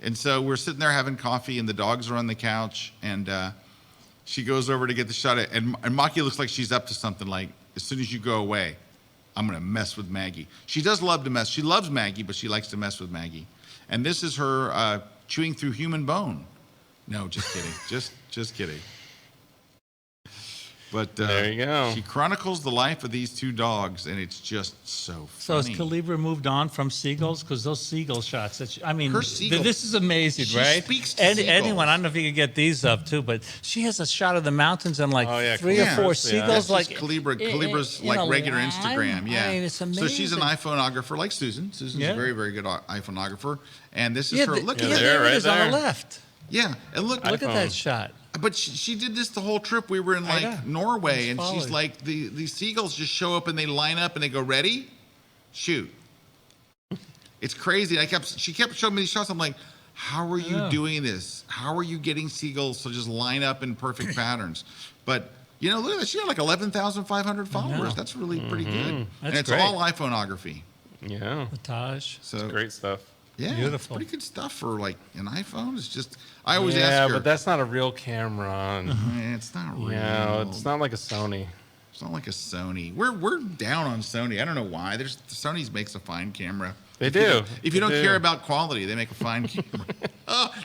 And so we're sitting there having coffee, and the dogs are on the couch. And she goes over to get the shot. And Maki looks like she's up to something, like, as soon as you go away, I'm going to mess with Maggie. She does love to mess. She loves Maggie, but she likes to mess with Maggie. And this is her chewing through human bone. No, just kidding. just kidding. But there you go. She chronicles the life of these two dogs, and it's just so funny. So has Kelby moved on from seagulls? Because those seagull shots, Her seagull, this is amazing, she right? Speaks to seagulls. Anyone, I don't know if you could get these up too, but she has a shot of the mountains and like 3 or 4 seagulls. That's just Kelby's like regular Instagram. Yeah, I mean, it's amazing. So she's an iPhoneographer like Susan. Susan's a very, very good iPhoneographer. And this is her. Look at there it is on the left. Yeah, and look at that shot. But she did this the whole trip. We were in like Norway, and she's like, the seagulls just show up and they line up and they go, ready, shoot. It's crazy. She kept showing me these shots. I'm like, how are you doing this? How are you getting seagulls to just line up in perfect patterns? But look at that. She had like 11,500 followers. That's really pretty good. And it's all iPhoneography. Yeah. The Taj. So it's great stuff. Yeah, beautiful. Pretty good stuff for like an iPhone. It's just I always ask her. Yeah, but that's not a real camera. It's not real. Yeah, it's not like a Sony. It's not like a Sony. We're down on Sony. I don't know why. Sony's makes a fine camera. They do. If you don't care about quality, they make a fine camera.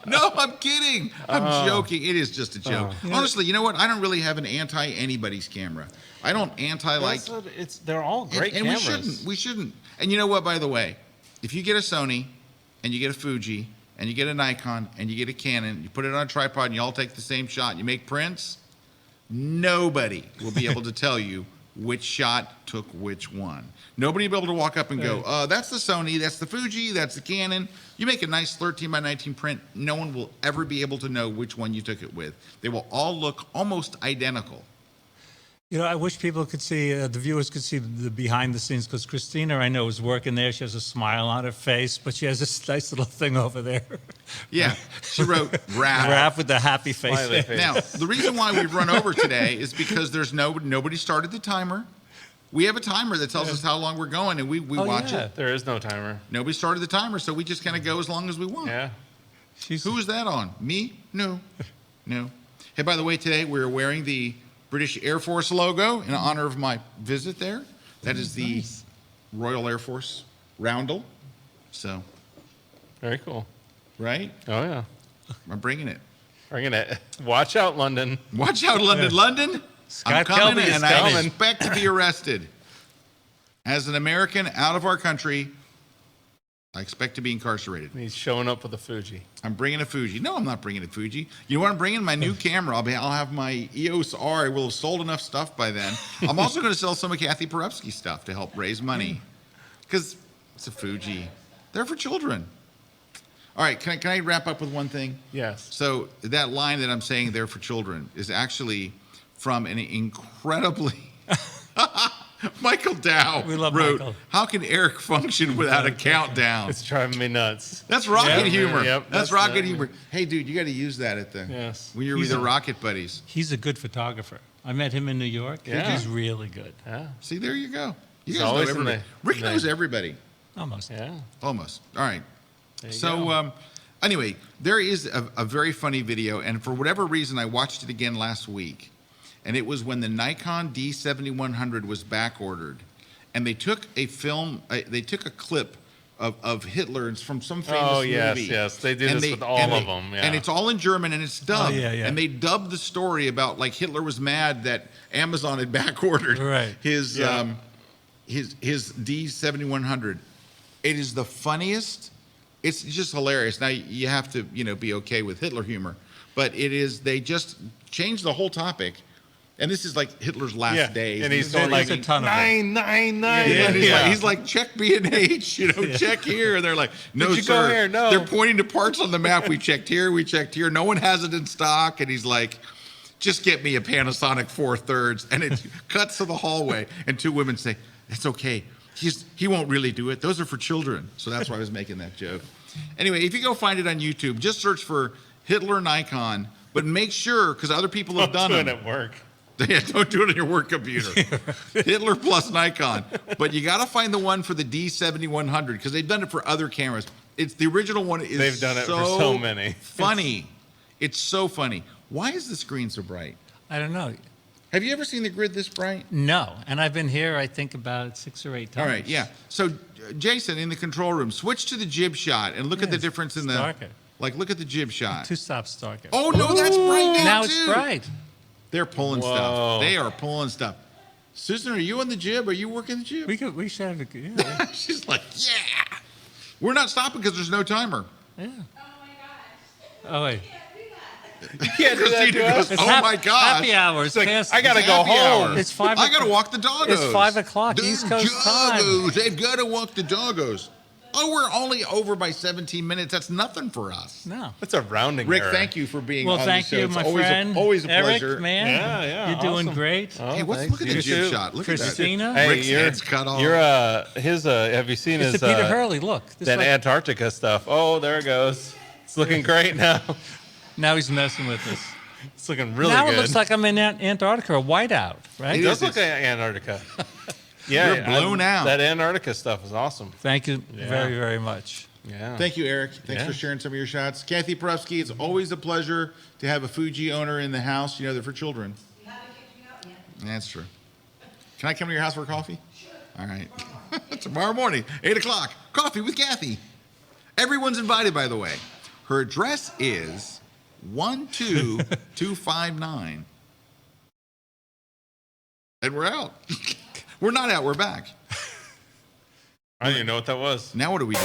No, I'm kidding. I'm joking. It is just a joke. Honestly, you know what? I don't really have an anti-anybody's camera. I don't anti-like. They're all great cameras. And we shouldn't. And you know what, by the way? If you get a Sony and you get a Fuji and you get a Nikon and you get a Canon, you put it on a tripod and you all take the same shot, you make prints, nobody will be able to tell you which shot took which one. Nobody will be able to walk up and go, that's the Sony, that's the Fuji, that's the Canon. You make a nice 13 by 19 print, no one will ever be able to know which one you took it with. They will all look almost identical. I wish people could see, the viewers could see the behind the scenes, because Christina, I know, is working there. She has a smile on her face, but she has this nice little thing over there. Yeah, she wrote rap. Rap with the happy face. Now, the reason why we've run over today is because there's nobody started the timer. We have a timer that tells us how long we're going, and we watch it. There is no timer. Nobody started the timer, so we just kind of go as long as we want. Yeah. Who is that on? Me? No. Hey, by the way, today we're wearing the British Air Force logo in honor of my visit there. That is the Royal Air Force roundel. So. Very cool. Right? Oh, yeah. I'm bringing it. Watch out, London. Watch out, London. London, I'm coming and I expect to be arrested. As an American out of our country, I expect to be incarcerated. He's showing up with a Fuji. I'm bringing a Fuji. No, I'm not bringing a Fuji. You know what I'm bringing? My new camera. I'll have my EOS R. I will have sold enough stuff by then. I'm also going to sell some of Kathy Porupski's stuff to help raise money. Because it's a Fuji. They're for children. All right, can I wrap up with one thing? Yes. So that line that I'm saying, they're for children, is actually from an incredibly... Michael Dow wrote, Michael. How can Eric function without a countdown? It's driving me nuts. That's rocket humor. Yep, that's rocket humor. Hey, dude, you got to use that at when you're with the rocket buddies. He's a good photographer. I met him in New York. Yeah. He's really good. Yeah. See, there you go. You He's guys know always everybody. Rick knows everybody. Almost. Yeah. Almost. All right. There you So go. Anyway, there is a very funny video, and for whatever reason, I watched it again last week, and it was when the Nikon D7100 was back ordered, and they took a clip of Hitler's from some famous movie. Yes, they do this with all of them. Yeah. And it's all in German, and it's dubbed. yeah. And they dubbed the story about like Hitler was mad that Amazon had back ordered his D7100. It is the funniest. It's just hilarious. Now you have to, be okay with Hitler humor, but it is. They just changed the whole topic, and this is like Hitler's last days. And he's going like a ton of 999. Yeah, he's like check B&H, check here, and they're like, no, Did you sir. go here? No. They're pointing to parts on the map. We checked here. No one has it in stock, and he's like, just get me a Panasonic 4/3, and it cuts to the hallway, and two women say, it's okay. He won't really do it. Those are for children. So that's why I was making that joke. Anyway, if you go find it on YouTube, just search for Hitler Nikon, but make sure, because other people have done it. Don't do it at work. Yeah, don't do it on your work computer. Hitler plus Nikon. But you got to find the one for the D7100, because they've done it for other cameras. It's the original one. They've done it for so many. Funny. It's so funny. Why is the screen so bright? I don't know. Have you ever seen the grid this bright? No, and I've been here, I think, about 6 or 8 times. All right, yeah. So, Jason, in the control room, switch to the jib shot and look at the difference in the... darker. Like, look at the jib shot. 2 stops darker. Oh, no, that's bright now, Now it's too. bright. They're pulling stuff. They are pulling stuff. Susan, are you on the jib? Are you working the jib? We should have a... She's like, yeah. We're not stopping because there's no timer. Yeah. Oh my gosh. Oh, wait. You can't do that Christina to us. goes, oh my gosh. Happy hour. It's Like, past. I gotta It's go happy home. hour. It's 5 I gotta walk the doggos. It's 5 o'clock, The East Coast time. doggos. They've got to walk the doggos. Oh, we're only over by 17 minutes. That's nothing for us. No. That's a rounding Rick, error. thank you for being Well, on thank the show. you, It's my always friend. always a Erik, pleasure. man. Yeah, You're doing awesome. great. Oh, Hey, thanks. look at the You jib too. shot. Look Christina. at that. Hey, Rick's head's cut off. You're his have you seen It's his the Peter Hurley. Look. This that like- Antarctica stuff? Oh, there it goes. It's looking great now. Now he's messing with us. It's looking really now good. it looks like I'm in Antarctica, a whiteout, right? It does look like Antarctica. Yeah, You're blown out. That Antarctica stuff is awesome. Thank you very, very much. Yeah. Thank you, Eric. Thanks for sharing some of your shots. Kathy Perufsky, it's always a pleasure to have a Fuji owner in the house. They're for children. You haven't kicked me out yet. That's true. Can I come to your house for coffee? Sure. All right. Tomorrow morning, 8 o'clock, coffee with Kathy. Everyone's invited, by the way. Her address is 12259. And we're out. We're not out. We're back. I didn't even know what that was. Now what do we do?